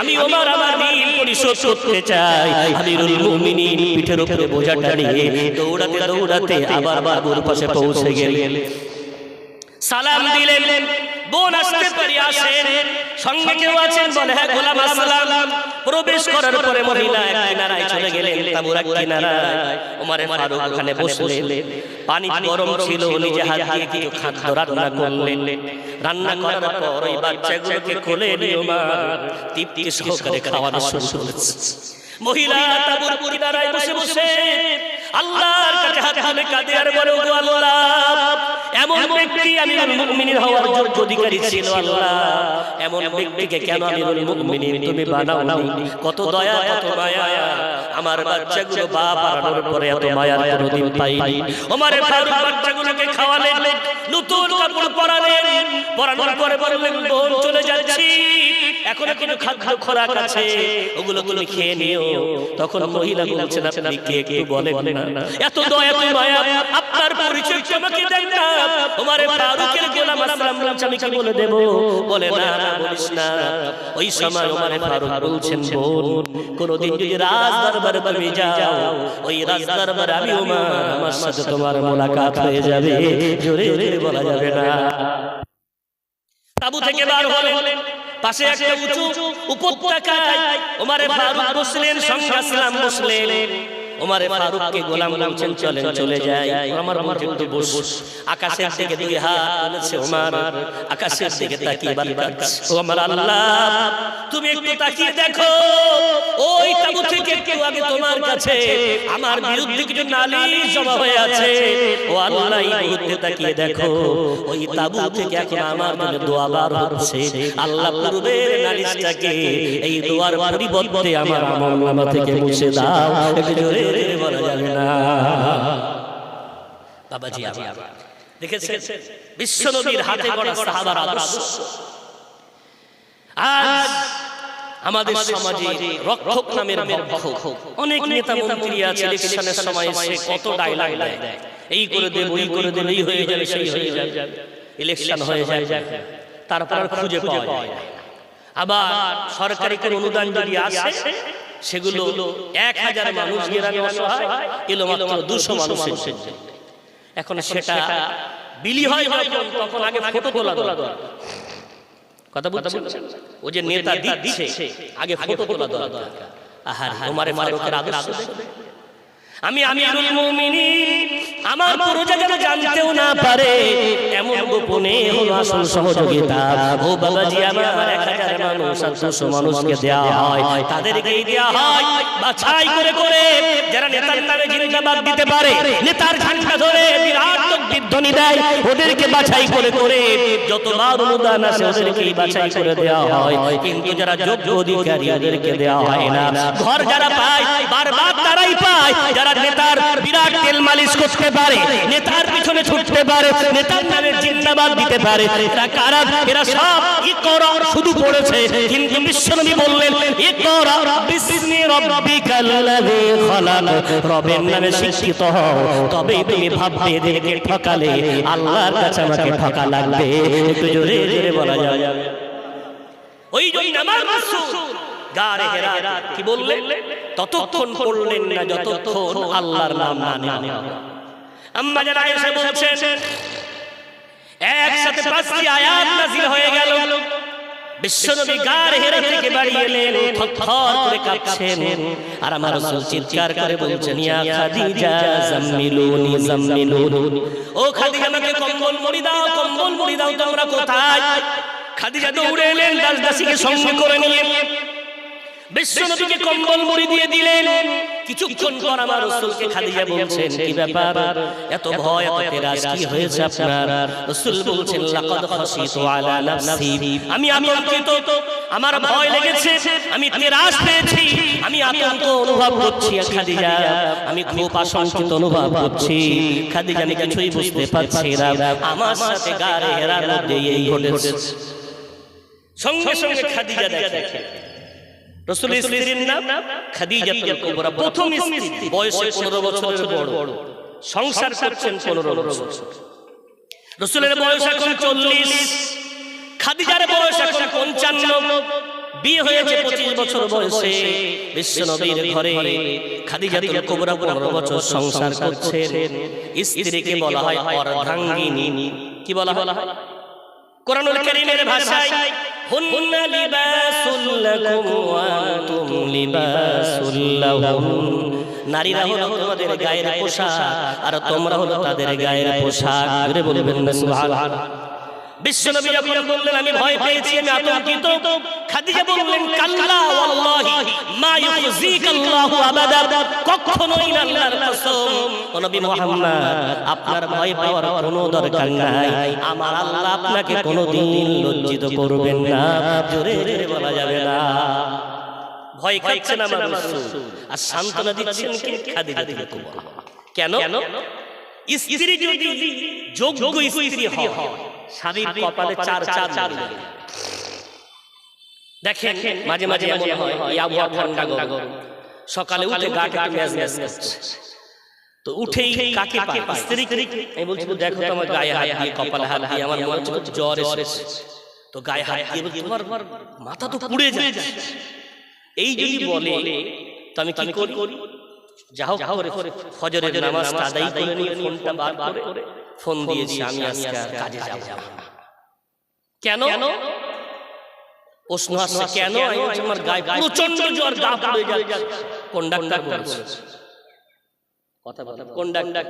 আমি ওমর আমার ঋণ পরিশোধ করতে চাই। আমিরুল মুমিনিন পিঠের উপরে বোঝাটা নিয়ে দৌড়াতে দৌড়াতে আবার বাবুর পাশে পৌঁছে গেলেন। সালাম দিলেন, বোন আসতে পারি, আসেন, সঙ্গে কেউ আছেন? বলে হ্যাঁ গোলাম আসসালাম। প্রবেশ করার পরে মহিলা এক কিনারায় চলে গেলেন, তাঁবুর এক কিনারায়। ওমরে ফারুক ওখানে বসলেন। পানি গরম ছিল, নিজে হাত দিয়ে কিছু খাদ্য রান্না করলেন। রান্না করার পর ওই বাচ্চাগুলোকে কোলে নিয়ে ওমর তৃপ্তি সহকারে খাওয়ানো শুরু করেছে। মহিলা তাঁবুর কিনারায় বসে বসে আল্লাহর কাছে হাত তুলে কাঁদে আর বলে, ওগো আল্লাহ, এমন ব্যক্তি আমিরুল মুমিনিন হওয়ার যোগ্য অধিকারী ছিল, আল্লাহ এমন ব্যক্তিকে কেন আমিরুল মুমিনিন তুমি বানাওনি? কত দয়া কত মায়া, আমার বাচ্চাগুলো বাপ হারানোর পরে এত মায়ার কোনোদিন পাইনি। ওমরে ফারুক বাচ্চাগুলোকে খাওয়ালেন, নতুন কাপড় পরালেন, পরানোর পরে বললেন, বোন চলে যাচ্ছি, এখনো কোনো খাদ্য খোরাক আছে, ওগুলো তুমি খেয়ে নিও। তখন মহিলা বলছেন, আপনি কে একটু বলেন না, এত দয়া এত মায়া, আপনার পরিচয় আমাকে দেন না। ওমরে ফারুকের গোলাম আসলাম বলছে, আমি কি বলে দেব? বলে না না বলিস না। ওই সময় ওমরে ফারুক বলছেন, বোন কোনদিন যদি রাজ দরবারে তুমি যাও, ওই রাজ দরবারে আমি ওমর, আমার সাথে তোমার মোলাকাত হয়ে যাবে, জোরে জোরে বলা যাবে না। তাবু থেকে বার হলেন, পাশে একটা উঁচু উপত্যকায় ওমরে ফারুক বসলেন, সঙ্গে আসলাম বসলেন। ওমরে ফারুককে গোলাম বলছেন, চলেন চলে যাই। আমার বলছে, একটু বস। আকাশের দিকে দুই হাত তুলেছে ওমর, আকাশের দিকে তাকিয়ে বলছে, ও আমার আল্লাহ, তুমি একটু তাকিয়ে দেখো, ওই তাবু থেকে একটু আগে তোমার কাছে আমার বিরুদ্ধে কিছু নালিশ জমা হয়ে আছে। ও আল্লাহ, এই মুহূর্তে তাকিয়ে দেখো, ওই তাবু থেকে এখন আমার জন্য দোয়া বার হচ্ছে। আল্লাহ পূর্বের নালিশটাকে এই দোয়ার পরিবর্তে আমার আমলনামা থেকে মুছে দাও। একটু জোরে বলা যাবে না। বাবাজি দেখেছেন বিশ্বনবীর হাতে গড়া সাহাবার আদর্শ। আজ আমাদের সমাজে রক্ষক নামের ভক্ষক অনেক নেতা মন্ত্রী আছে, ইলেকশনের সময় এসে কত ডায়লগ দেয়, এই করে দেব ওই করে দেব, এই হয়ে যাবে সেই হয়ে যাবে, ইলেকশন হয়ে যায়, তারপর খুঁজে পাওয়া যায়। আবার সরকারি কোন অনুদান যদি আসে, সেগুলো 1000 মানুষ গেরানো হয়, এলো মাত্র 200 মানুষের। এখন সেটা বিলি হয় তখন আগে ফটো তোলা দরকার। কথা বুঝছেন? ও যে নেতা দিচ্ছে, আগে ফটো তোলা দরকার। আহার ওমরে ফারুকের আদর্শ, আমি আমিরুল মুমিনিন আমার প্রজা যেন জানতেও না পারে, এমন গোপনে হলো আসল সহযোগিতা। ও বাবাজি আমার 1000 মানুষ 700 মানুষকে দেওয়া হয়, তাদেরকেই দেওয়া হয় বাছাই করে করে, যারা নেতার নামে জিন্দাবাদ দিতে পারে, নেতার ঝান্ডা ধরে বিরাট তাকবীর ধ্বনি দেয়, ওদেরকে বাছাই করে করে যতবার অনুদান আসে ওদেরকেই বাছাই করে দেওয়া হয়। কিন্তু যারা যোগ্য অধিকারী ওদেরকে দেওয়া হয় না। ঘর যারা পায় বারবার তারাই পায় যারা নেতার বিরাট তেল মালিশ করতে পারে, নেতার পিছনে ছুটতে পারে, নেতার নামে জিন্দাবাদ দিতে পারে। এরা কারা? এরা সব ইকরা শুধু পড়েছে, কিন্তু বিশ্বনবী বললেন ইকরা বিসমি রাব্বিকাল্লাযী খালাক, রবের নামে শিক্ষিত হও, তবেই তুমি ভাববে এদেরকে ঠকালে আল্লাহর কাছে আমাকে ঠকা লাগবে। একটু জোরে জোরে বলা যায়। ওই জন্য আমার রাসূল গারে হেরা কি বললেন? ততক্ষণ পড়লেন না যতক্ষণ আল্লাহর নাম না নেন। আম্মা জান আয়েশা বলছেন একসাথে 5টি আয়াত নাযিল হয়ে গেল। বিশ্বনবী গারে হেরা থেকে বাড়ি এলেন, থরথর করে কাঁপছেন, আর আমার রাসূল চিৎকার করে বলছেন ইয়া খাদিজা জাম্মিলুনি জাম্মিলুনি, ও খাদিজা আমাকে কম্বল মুড়ি দাও, কম্বল মুড়ি দাও। তোমরা কোথায়? খাদিজা দৌড়ে এলেন দাসদাসীকে সঙ্গে করে নিয়ে বিশ্বনবীকে কম্বল মুড়ি দিয়ে দিলেন। কিছুক্ষণ পর আমার রাসূলকে খাদিজা বলছেন কি ব্যাপার, এত ভয় এত তেরাস কি হয়েছে আপনার? রাসূল বলছেন লাকাদ খাশিতু আলা নাফসি, আমি আতঙ্কিত, আমার ভয় লেগেছে, আমি তেরাস পেয়েছি, আমি আতঙ্ক অনুভব করছি খাদিজা, আমি খুব আশঙ্কিত অনুভব করছি। খাদিজা আমি কিছুই বুঝতে পারছি না, আমার সাথে গারে হেরার মধ্যে এই ঘটেছে। সঙ্গে সঙ্গে খাদিজা দেখে রাসূলের স্ত্রীর নাম খাদিজাতুল কুবরা, প্রথম স্ত্রী, বয়সে 15 বছরের বড়, সংসার করছেন 15 বছর। রাসূলের বয়স এখন 40, খাদিজার বয়স এখন 55, বিয়ে হয়েছে 25 বছর বয়সে। বিশ্বনবীর ঘরে খাদিজাতুল কুবরা 15 বছর সংসার করছেন। স্ত্রীকে বলা হয় অর্ধাঙ্গিনী। কি বলা হয়? কোরআনুল কারীমের ভাষায় হুন্না লিবাসুল লাকুম ওয়া আনতুম লিবাসুল লাহুম, নারীরা হলো তোমাদের গায়ের পোশাক আর তোমরা হলো তাদের গায়ের পোশাক। জোরে বলবেন না সুবহানাল্লাহ। বিশ্বনবী যখন বললেন আমি ভয় পেয়েছি, আমি আতঙ্কিত, খাদিজা বললেন কাল্লা ওয়াল্লাহি মা ইউযিকাল্লাহু আবাদা, কখনোই না, আল্লাহর কসম ও নবী মুহাম্মদ আপনার ভয় পাওয়ার কোনো দরকার নাই, আমার আল্লাহ আপনাকে কোনোদিন লজ্জিত করবেন না। জোরে জোরে বলা যাবে না। ভয় খাচ্ছেন আমার রাসূল আর সান্ত্বনা দিচ্ছেন কি খাদিজাতুল কুবরা। কেন? স্ত্রী যদি যোগ্য স্ত্রী হয়, স্বামীর কপালে 4 দেখেন মাঝে মাঝে এমন হয়, এই আবহাওয়া ঠান্ডা গরম, সকালে উঠে গাটা একটু ম্যাজ করছে, তো উঠেই কাকে পায়? স্ত্রীকে। আমি বলছি দেখো তো আমার গায়ে হাত দিয়ে, কপালে হাত দিয়ে, আমার মনে হচ্ছে জ্বর এসেছে, তো গায়ে হাত দিয়ে তোমার মাথা তো পুড়ে যায়। এই যদি বলে তো আমি কি করি? যাও করে ফজরের নামাজটা আদায় করে নিয়ে ফোনটা বার করে ফোন দিয়েছি আমি আজকে কাজে যাব না। কেন? প্রশ্ন আসছে কেন? আমার গায়ে প্রচন্ড জ্বর, গা পুড়ে যাচ্ছে। কোন ডাক্তার বলছে? কথা বলে কোন ডাক্তার?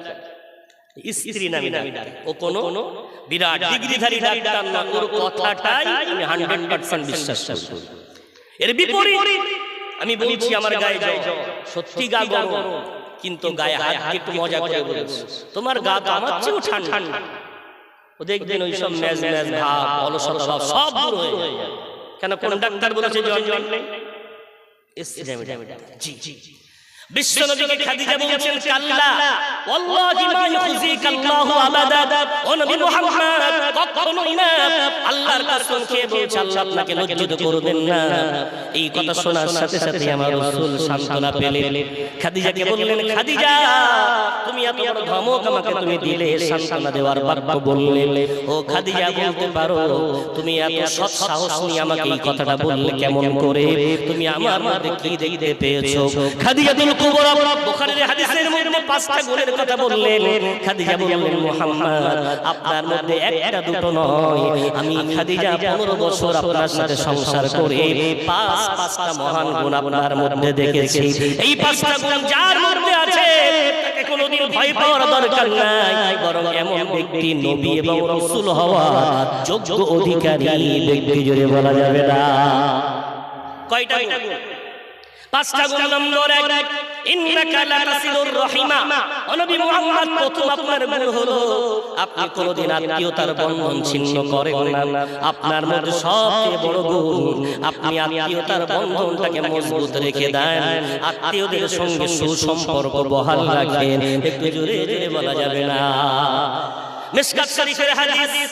স্ত্রী নামী ডাক্তার। ও কোন বিরাট ডিগ্রিধারী ডাক্তার না, ওর কথাটাই আমি 100% বিশ্বাস করি। এর বিপরীত আমি বলছি আমার গায়ে জ্বর, সত্যি গা গরম, কিন্তু গায়ে হাত দিয়ে একটু মজা করে বলছি তোমার গা তো আমার চেয়েও ঠান্ডা। ও দেখবেন ওই সব ম্যাজ ভাব, অলসতা ভাব সব দূর হয়ে যায়। কেন? কোন ডাক্তার বলেছে জ্বর নেই? জি জি। বিশ্বনবীকে খাদিজা বলছেন কাল্লা ওয়াল্লাহি মা ইউযিকাল্লাহু আবাদা, ও নবী মুহাম্মদ কখনোই না, আল্লাহর কসম খেয়ে বলছি আল্লাহ আপনাকে লজ্জিত করবেন না। এই কথা শোনার সাথে সাথে আমার রাসূল সান্ত্বনা পেলেন। খাদিজাকে বললেন খাদিজা তুমি এত বড় ধমক আমাকে তুমি দিলে, সান্ত্বনা দেওয়ার বাক্য বললে। ও খাদিজা বলতে পারো তুমি এত সৎ সাহস নিয়ে আমাকে এই কথাটা বললে কেমন করে? তুমি আমার মধ্যে কি দেখতে পেয়েছো? খাদিজাতুল কুবরা বুখারীর হাদিসের মধ্যে 5টা গুণের কথা বললেন। খাদিজা বললেন মুহাম্মদ আপনার মধ্যে একটা দুটো নয়, আমি খাদিজা 15 বছর আপনার সাথে সংসার করে 5টা মহান গুণ আপনার মধ্যে দেখেছি। এই 5টা গুণ যার মধ্যে আছে তাকে কোনোদিন ভয় পাওয়ার দরকার নাই, বরং এমন ব্যক্তি নবী এবং রাসূল হওয়ার যোগ্য অধিকারী ব্যক্তি জোরে বলা যাবে না। কয়টা গুণ? 5টা গুণ। নম্বর 1, ইন্নাকা লাতাসিলুর রহিমা। নবী মুহাম্মদ প্রথম আপনার গুণ হলো আপনি কোনদিন আত্মীয়তার বন্ধন ছিন্ন করেন না। আপনার মধ্যে সবচেয়ে বড় গুণ, আপনি আত্মীয়তার বন্ধনটাকে মজবুত রেখে দেন, আত্মীয়দের সঙ্গে সুসম্পর্ক বহাল রাখেন। একটু জোরে জোরে বলা যাবে না। মিশকাত শরীফের হাদিস,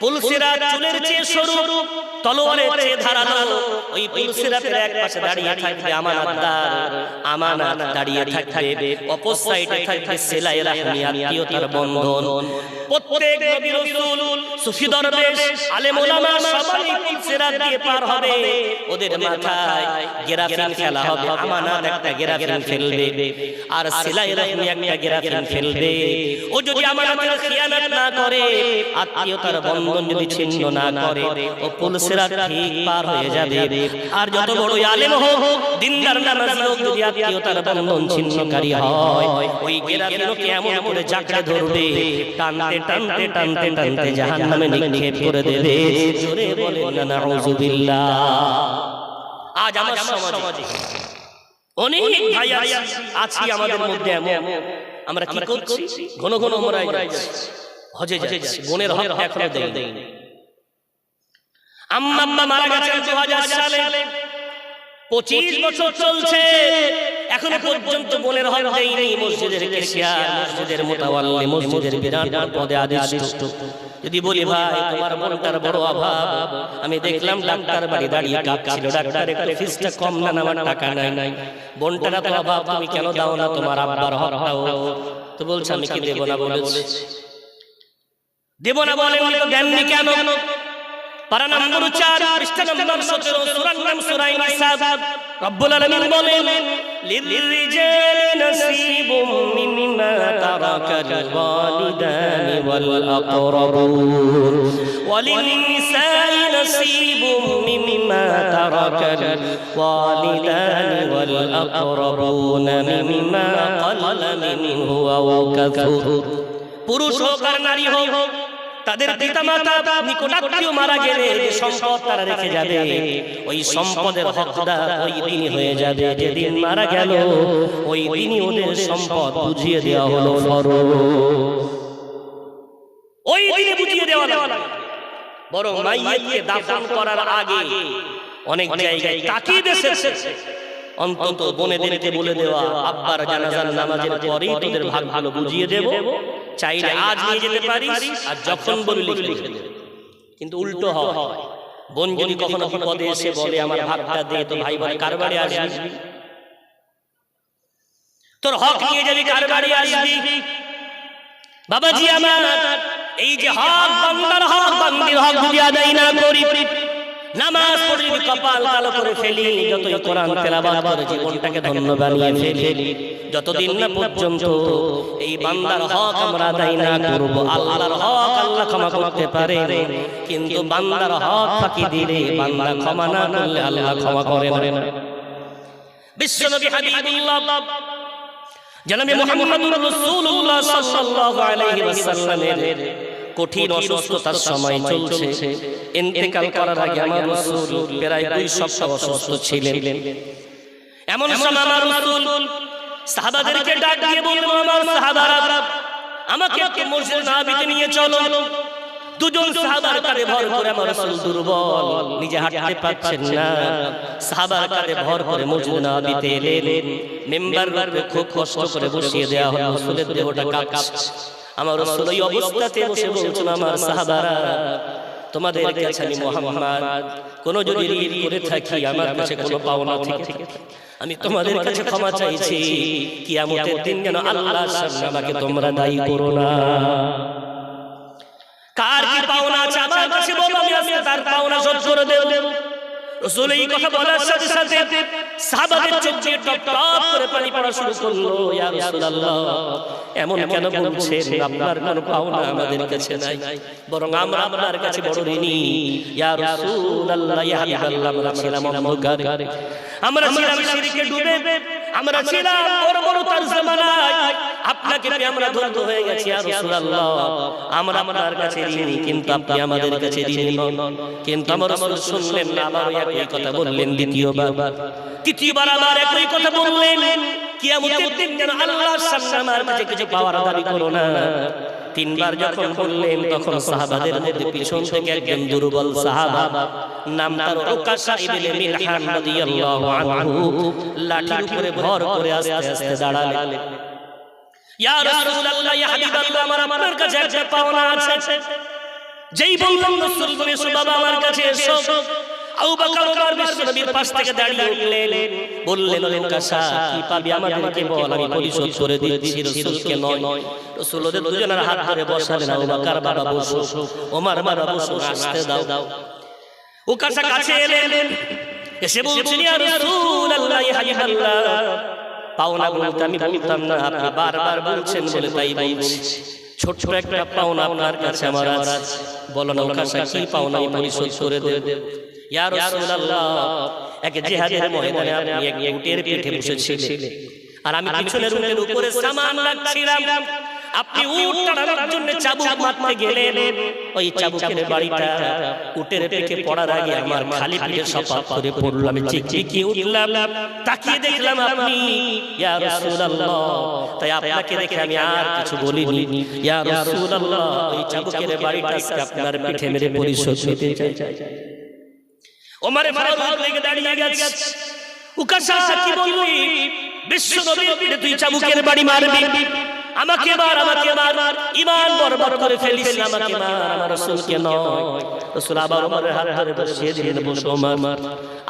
পুলসিরাত চুলের চেয়ে সরু, তলোয়ারের চেয়ে ধারালো। ওই পুলসিরাতের এক পাশে দাঁড়িয়ে থাকবে আমানতদার, আমানত দাঁড়িয়ে থাকবে, অপর সাইডে থাকবে সেলাই রাহমি, আত্মীয়তার বন্ধন। প্রত্যেক নবী রাসূল, সুফি দরবেশ, আলেম ওলামা সবাই পুলসিরাত দিয়ে পার হবে। ওদের মাথায় গেরাফিন ফেলা হবে, আমানত একটা গেরাফিন ফেলবে, আর সেলাই রাহমি একটা গেরাফিন ফেলবে। ও যদি আমানতের খিয়ানত না করে, আত্মীয়তার বন্ধন যদি ছিন্ন না করে, ও পুলসিরাত ঠিক পার হয়ে যাবে। আর যত বড় আলেম হোক, দিনদার নামাজি হোক, যদি আত্মীয়তার বন্ধন ছিন্নকারী হয়, ওই গেরাফিনও কেমন করে জাকড়ে ধরবে, টানতে টানতে টানতে টানতে জাহান্নামে নিক্ষেপ করে দেবে। জোরে বলেন না নাউযুবিল্লাহ। আজ আমার সমাজে অনেক ভাই আছি আমাদের মধ্যে এমন, আমরা কি করছি? ঘন ঘন আমরা হজে যাচ্ছি, বোনের হক এখনো দেইনি। আম্মা মারা গেছেন 2000 সালে, 25 বছর চলছে, এখনো পর্যন্ত বোনের হক দেইনি। মসজিদের কেশিয়ার, মসজিদের মুতাওয়াল্লি, মসজিদের বিরাট পদে আদিষ্ট। যদি বলি ভাই তোমার বোনটার বড় অভাব, আমি দেখলাম ডাক্তার বাড়ি দাঁড়িয়ে কাঁদছিল, ডাক্তার একটু ফিসটা কম না, আমার টাকা নাই। বোনটার তো অভাব, তুমি কেন দাও না তোমার আব্বার হকটাও? তো বলছে আমি কি দেব না বলেছি। দেব না বলেন তো দেননি কেন? পারা নম্বর 4, পৃষ্ঠা নম্বর 17, সূরার নাম সূরা নিসা। রব্বুল আলামিন বলেন, লিররিজালি নাসিবুম মিম্মা তারাকাল ওয়ালিদানি ওয়াল আকরাবুন ওয়ালিন-নিসাই নাসিবুম মিম্মা তারাকাল ওয়ালিদানি ওয়াল আকরাবুন মিম্মা ক্বাল্লা মিনহু ওয়া কাসুর। পুরুষ হোক আর নারী হোক, তাদের পিতামাতা নিকটাত্মীয় মারা গেলে যে সম্পদ তারা রেখে যাবে, ওই সম্পদের হকদার ওই দিনই হয়ে যাবে যেদিন মারা গেল। ওই দিনই ওদের সম্পদ বুঝিয়ে দেওয়া হলো ফরজ, ওই দিনে বুঝিয়ে দেওয়া লাগে। বরং মাইয়িতকে দাফন করার আগে অনেক জায়গায় তাকিদ এসেছে, অন্তত বোনেদেরকে বলে দেওয়া, আব্বার জানাজার নামাজের পরেই তোদের ভাগ ভালো বুঝিয়ে দেব, চাইলে আজ নিয়ে যেতে পারিস, আর যখন বলি লিখে দে। কিন্তু উল্টো হয়, বোন যদি কখনো বিপদে এসে বলে আমার ভাগটা দে, তো ভাই বলে কার বাড়ি আসবি? তোর হক নিয়ে যাবি, কার বাড়ি আসবি? বাবাজি আমার, এই যে হক, বান্দার হক, বান্দির হক যদি আদায় না করি, নামাজ পড়ি কপাল কালো করে ফেলি, যতই কোরআন তেলাওয়াত করে জীবনটাকে ধন্য বানিয়ে ফেলি, যতদিন না পর্যন্ত এই বান্দার হক আমরা আদায় না করব, আল্লাহর হক আল্লাহ ক্ষমা করতে পারে, কিন্তু বান্দার হক ফাঁকি দিলে, বান্দা ক্ষমা না করলে আল্লাহ ক্ষমা করে না। বিশ্বনবী হাবিবুল্লাহ জনাবে মুহাম্মদুর রাসূলুল্লাহ সাল্লাল্লাহু আলাইহি ওয়াসাল্লামের কঠিন অসুস্থতার সময় চলছে, ইন্তেকাল করার আগে আমার রাসূল প্রায় 2 সপ্তাহ অসুস্থ ছিলেন। এমন সময় আমার রাসূল সাহাবাদেরকে ডাক দিয়ে বললেন, আমার সাহাবারা আমাকে একটু মসজিদ নববীতে নিয়ে চলো। 2 জন সাহাবার কাঁধে ভর করে আমার রাসূল দুর্বল, নিজে হাঁটতে পারছেন না, সাহাবার কাঁধে ভর করে মসজিদ নববীতে এলেন। মিম্বারে খুব কষ্ট করে বসিয়ে দেওয়া হলো, রাসূলের দেহটা কাঁপছে। আমার রাসূল এই অবস্থাতে বসে বলছেন, আমার সাহাবারা তোমাদের কাছে আমি মুহাম্মদ কোনো যদি ঋণ করে থাকি, আমার কাছে কোনো পাওনা থেকে আমি তোমাদের কাছে ক্ষমা চাইছি, কিয়ামতের দিন যেন আল্লাহর সামনে আমাকে তোমরা দায়ী করো না। কার কি পাওনা আছে আমার কাছে বলো, আমি আজকে তার পাওনা শোধ করে দেব। রাসূল এই কথা বলার সাথে সাথে সাহাবাদের চোখ দিয়ে টপ টপ করে পানি পড়া শুরু করলো। ইয়া রাসূলুল্লাহ, এমন কেন বলছেন? আপনার কোনো পাওনা আমাদের কাছে নাই, বরং আমরা আপনার কাছে বড় ঋণী। ইয়া রাসূলুল্লাহ, ইয়া হাবিবাল্লাহ, আমরা ছিলাম অন্ধকারে, আমরা ছিলাম শিরকে ডুবে, আমরা ছিলাম বড় বড় তার জামানায় আপনাকে পেয়ে আমরা ধন্য হয়ে গেছি ইয়া রাসূলুল্লাহ, আমরা আপনার কাছে ঋণী, কিন্তু আপনি আমাদের কাছে ঋণী নন। কিন্তু আমার রাসূল শুনলেন না, আবার একই কথা বললেন তৃতীয়বার আবার একই কথা বললেন, কিয়ামতের দিন যেন আল্লাহর সামনে আমার কাছে কিছু পাওয়ার দাবি করো না। তিনবার যখন বললেন তখন সাহাবাদের মধ্যে পিছন থেকে একজন দুর্বল সাহাবা, নাম তার উকাশা ইবনে মিলহান রাদিয়াল্লাহু আনহু, লাঠির উপরে ভর করে আস্তে আস্তে দাঁড়ালেন। ইয়া রাসূলুল্লাহ, ইয়া হাবিবাল্লাহ, আমার আপনার কাছে একটা পাওনা আছে। যেই বললাম রাসূল বলে, এসো বাবা আমার কাছে এসো। আবু বকর ওমর বিশ্বনবীর পাশ থেকে দাঁড়িয়ে উঠলেন, বললেন উকাশা, কি পাবি আমাদেরকে বল, আমি পরিশোধ করে দিচ্ছি। রাসূলকে নয়, রাসূল ওদের দুজনের হাত ধরে বসালেন। আবু বকর বাবা বসো, ওমর বাবা বসো, আসতে দাও। উকাশা কাছে এলেন, এসে বলছেন, ইয়া রাসূলুল্লাহ, ইয়া হাবিবাল্লাহ, পাওনা বলতে আমি বলতাম না, আপনি বারবার বলছেন বলে তাই বলছি। ছোট একটা পাওনা আপনার কাছে আমার আছে, বলো না উকাশা, কি পাওনা আমি পরিশোধ করে দেব। ইয়া রাসূলুল্লাহ, এক জিহাদের ময়দানে আপনি এক উটের পিঠে বসেছিলেন, আর আমি পিছনের উটের উপরে সামান রাখছিলাম। আপনি উট টানার জন্য চাবুক মারতে গেলেন, ওই চাবুকের বাড়িটা উটের পিঠে পড়ার আগে আমার খালি পিঠে সপাত করে পড়ল। আমি চিকচিকিয়ে উঠলাম, তাকিয়ে দেখলাম আপনি। ইয়া রাসূলুল্লাহ, তাই আপনাকে দেখে আমি আর কিছু বলিনি। ইয়া রাসূলুল্লাহ, ওই চাবুকের বাড়িটা আজকে আপনার পিঠে মেরে পরিশোধ নিতে চাই। ওমরে ফারুক লেগে দাঁড়িয়ে গেছে। উকাশা, কি বলবি? বিশ্ব নবীর পিঠে তুই চাবুকের বাড়ি মারবি? আমাকে মার, ঈমান বরবাদ করে ফেলিস, আমাকে মার, আমার রাসূলকে নয়। রাসূল আবার ওমরের হাত ধরে বসিয়ে দিলেন, বসো ওমর,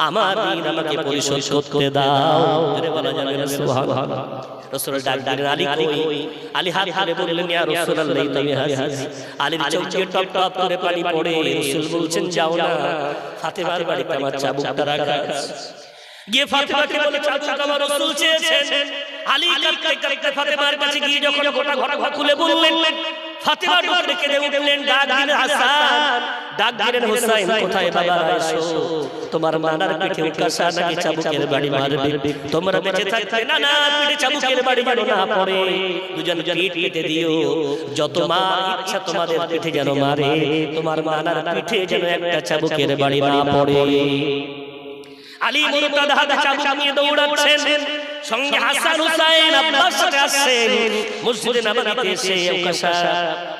আমার ঋণ আমাকে পরিশোধ করতে দাও। জোরে বলা যাবে না সুবহানাল্লাহ। রাসূল ডাক দিলেন, আলী কই? আলী হাত ধরে বললেন, ইয়া রাসূলুল্লাহ, তুমি হাজির। আলীর চোখ দিয়ে টপ টপ করে পানি পড়ে। রাসূল বলছেন, যাও না, ফাতেমার বাড়িতে আমার চাবুকটা রাখা আছে। গিয়ে ফাতেমাকে বলে, চাবুক আমার রাসূল চেয়েছেন। আলী কাঁদতে কাঁদতে ফাতেমার কাছে গিয়ে যখন গোটা ঘটনা খুলে বললেন, ফাতেমা ডুকরে কেঁদে উঠলেন। ডাক দিলেন হাসান, ডাক দিলেন হুসাইন, কোথায় বাবা, এসো। তোমার নানার পিঠে উকাশা নাকি চাবুকের বাড়ি মারবে, তোমরা বেঁচে থাকতে নানার পিঠে চাবুকের বাড়ি যেন না পড়ে, দুজন পিঠ কেটে দিও। যত মার ইচ্ছা তোমাদের পিঠে যেন মারে, তোমার নানার পিঠে যেন একটা চাবুকের বাড়ি না পড়ে। আলী মুরতাদ হাতে চাবুক নিয়ে দৌড়াচ্ছেন, সঙ্গে হাসান হুসাইন আব্বাস সাথে আসছেন। মসজিদে নববীতে এসে উকাশা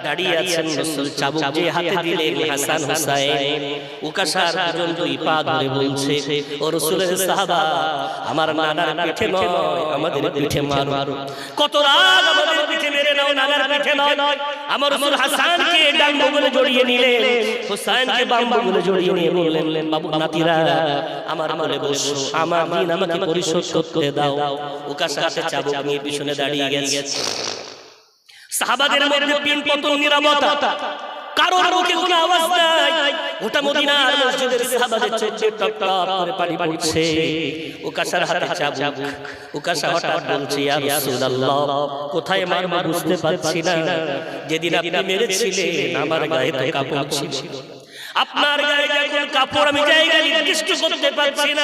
দাঁড়িয়ে আছেন। রাসূল চাবুক যে হাতে দিলেন, হাসান হুসাইন উকাশার দুজন দুই পা ধরে বলছে, ও রাসূলের সাহাবা, আমার নানার পিঠে নয়, আমাদের পিঠে মারো। কত রাগ আমাদের পিঠে মেরে নাও, নানার পিঠে নয়। আমার রাসূল হাসানকে ডান বগলে জড়িয়ে নিলেন, হুসাইনকে বাম বগলে জড়িয়ে নিয়ে বললেন, বাবু নাতিরা, আমার কোলে বসো, আমার ঋণ আমাকে পরিশোধ করতে দাও। উকাশা হাতে চাবুক নিয়ে পিছনে দাঁড়িয়ে গেছে। সাহাবাদের মধ্যে পিন পতন নীরবতা, কারোর মুখে কোনো আওয়াজ নাই। ওটা মদিনার মসজিদের সাহাবাদের চোখে টপ টপ করে পানি পড়ছে। উকাশার হাতে চাবুক। উকাশা হঠাৎ বলছে, ইয়া রাসূলুল্লাহ, কোথায় মারবো বুঝতে পারছি না। যেদিন আপনি মেরেছিলেন আমার গায়ে তো কাপড় ছিল, আপনার গায়ে যখন কাপড় আমি জায়গা নির্দিষ্ট করতে পারছি না,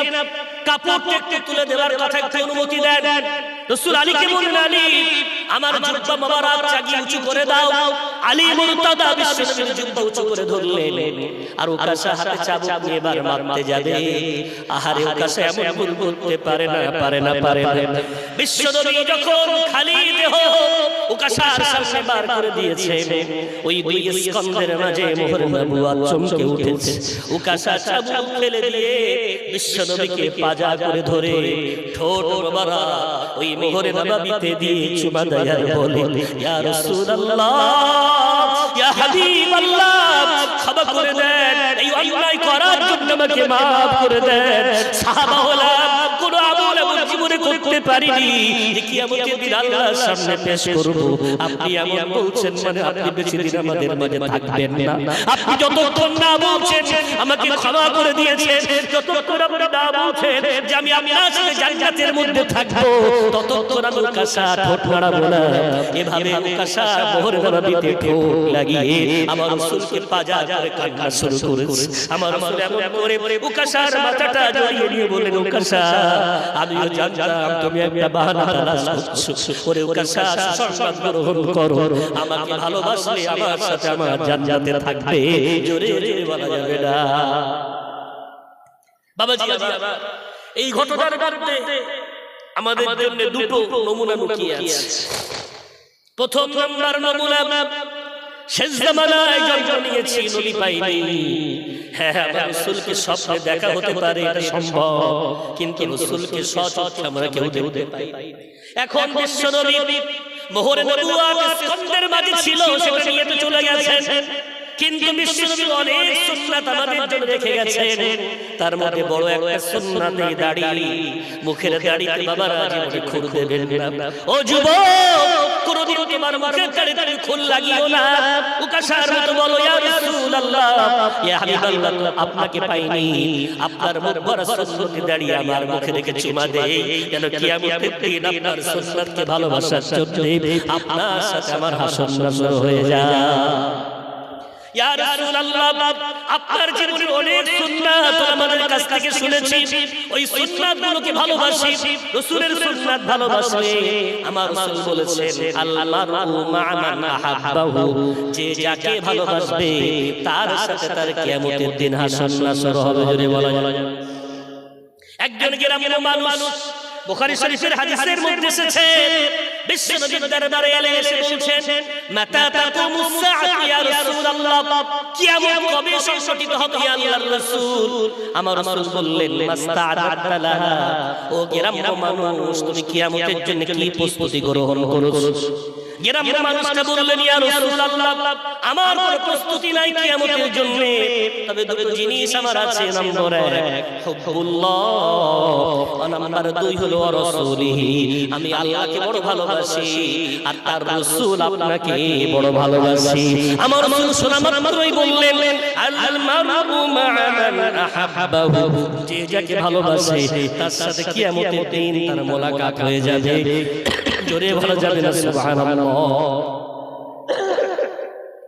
কাপড়টা একটু তুলে দেওয়ার কথা একটু অনুমতি দেন। রাসূল আলীকে বললেন, আলী, আমার জুব্বা মোবারক চাগিয়ে উঁচু করে দাও। আলী মুরতাদা বিশ্বনবীর জুব্বা উঁচু করে ধরলেন, আর উকাশা হাতে চাবুক নিয়ে এবার মারতে যাবে। আহারে, উকাশা এমন ভুল করতে পারে না। বিশ্বনবী যখন খালি দেহ উকাশার সামনে বার করে দিয়েছে, ওই দুই স্কন্ধের মাঝে মোহরের নবুয়ত চমকে উঠেছে। উকাশা চাবুক ফেলে দিয়ে বিশ্বনবীকে পাজা করে ধরে ঠোঁট মোবারক ওই মোহরের নববীতে দিয়ে চুমা দেয় আর বলে, ইয়া রাসূলুল্লাহ, ইয়া হাবিবাল্লাহ, ক্ষমা করে দেন, এই অন্যায় করার জন্য আমাকে মাফ করে দেন। সাহাবা হলাম, কোনো আমল এমন জীবনে করতে পারিনি, কিয়ামতের দিন আল্লাহর সামনে পেশ করব। আপনি এমন বলছেন, মানে আপনি বেশি দিন আমাদের মাঝে থাকবেন না। আপনি যতক্ষণ না বলছেন আমাকে ক্ষমা করে দিয়েছেন, যতক্ষণ আপনি না বলছেন যে আমি আপনার সাথে জান্নাতের মধ্যে থাকবো, ততক্ষণ আমি উকাশা ঠোঁট নাড়াবো না। এভাবে উকাশা মোহরের নববীতে ঠোঁট লাগিয়ে আমার রাসূলকে পাজা করে কান্না শুরু করেছে। আমার রাসূল এমন করে উকাশার মাথাটা জড়িয়ে নিয়ে বললেন, উকাশা, আমিও জানতাম জানতাম তুমি একটা বাহানা তালাশ করছো। ওরে উকাশা সংবাদ গ্রহণ করো, আমাকে ভালোবাসলে আমার সাথে আমার জান্নাতে থাকবে। জোরে জোরে বলা যাবে না। বাবাজি আমার এই ঘটনার মধ্যে আমাদের জন্য দুটো নমুনা লুকিয়ে আছে। প্রথম নাম্বার নমুনা, শেষ জামানায় জন্ম নিয়েছি নবী পাইনি। হ্যাঁ, আমার রাসূলকে স্বপ্নে দেখা হতে পারে, এটা সম্ভব, কিন্তু রাসূলকে সচক্ষে আমরা কেউ দেখতে পাই না। এখন বিশ্ব নবী মোহরে নবুয়ত স্কন্ধের মাঝে ছিল, সেটা নিয়ে তো চলে গেছেন, কিন্তু বিশ্ব নবী অনেক সুন্নাত আমাদের জন্য রেখে গেছেন। তার মধ্যে বড় একটা সুন্নাত এই দাড়ি। মুখের দাড়িতে বাবারা জীবনে খুর দেবেন না। ও যুবক, কোনদিন তোমার মুখের দাড়িতে খুর লাগিও না। উকাশার মতো বলো, ইয়া রাসূলুল্লাহ, ইয়া হাবিবাল্লাহ, আপনাকে পাইনি, আপনার মুবারক সুন্নতি দাড়ি আমার মুখে রেখে চুমা দেই, যেন কিয়ামতের দিন আপনার সুন্নাতকে ভালোবাসার জন্য আপনার সাথে আমার হাসর নাসর হয়ে যায়। ইয়া রাসূলুল্লাহ, আপনার জীবনের অনেক সুন্নাত আমাদের কাছ থেকে শুনেছি, ওই সুন্নাতগুলোকে ভালোবাসি। রাসূলের সুন্নাত ভালোবাসলে আমার রাসূল বলেছেন, আল মারউ মা মান আহাব্বাহু, যে যাকে ভালোবাসবে তার সাথে তার কিয়ামতের দিন হাসর নাসর হবে। জোরে বলা যায়। একজন গ্রামের মানুষ, বুখারী শরীফের হাদিসের মধ্যে এসেছে, বিশ্ব নবীর দরবারে এসে বলছেন, মাতা তাকুমুস সাআতু ইয়া রাসূলুল্লাহ, কিয়ামত কবে সংঘটিত হবে ইয়া আল্লাহর রাসূল? আমার রাসূল বললেন, মাস্তাআদাতা লাহা, ও গ্রামের মানুষ, তুমি কিয়ামতের জন্য কি প্রস্তুতি গ্রহণ করেছো? গ্রামের মানুষটা বললেন, ইয়া রাসূলুল্লাহ, আমার কোনো প্রস্তুতি নাই কিয়ামতের জন্য, তবে দুটো জিনিস আমার আছে। নম্বর 1 হুব্বুল্লাহ, নাম্বার 2 হলো রাসূলিহি, আমি আল্লাহকে বড় ভালোবাসি আর তার রাসূল আপনাকে বড় ভালোবাসি। আমার রাসূল শোনা মাত্রই বললেন, আল মারউ মা মান আহাব্বাহু, যে যাকে ভালোবাসে তার সাথে কিয়ামতের দিন তার মোলাকাত হয়ে যাবে। জোরে বলা যাবে না সুবহানাল্লাহ।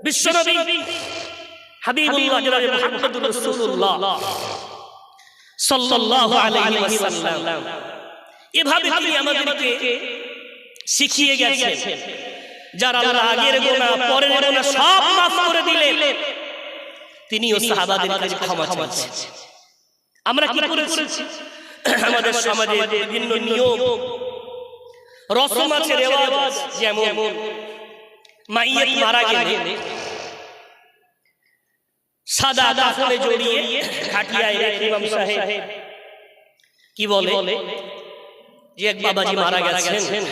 বিশ্বনবী হাবিবুল্লাহ জনাব মুহাম্মদুর রাসূলুল্লাহ সাল্লাল্লাহু আলাইহি ওয়াসাল্লাম এভাবে তিনি আমাদেরকে শিখিয়ে গেছেন, যারা আল্লাহ আগের গুনাহ পরের গুনাহ সব মাফ করে দিলেন, তিনি ও সাহাবাদের কাছে ক্ষমা চাইছেন। আমরা কি করেছি? আমাদের সমাজে বিভিন্ন নিয়ম রসম আছে, রেওয়াজ, যেমন মাইয়িত মারা গেলে সাদা কাফনে জড়িয়ে খাটিয়ায় রেখে ইমাম সাহেব কি বলে যে এক বাবাজি মারা গেছেন,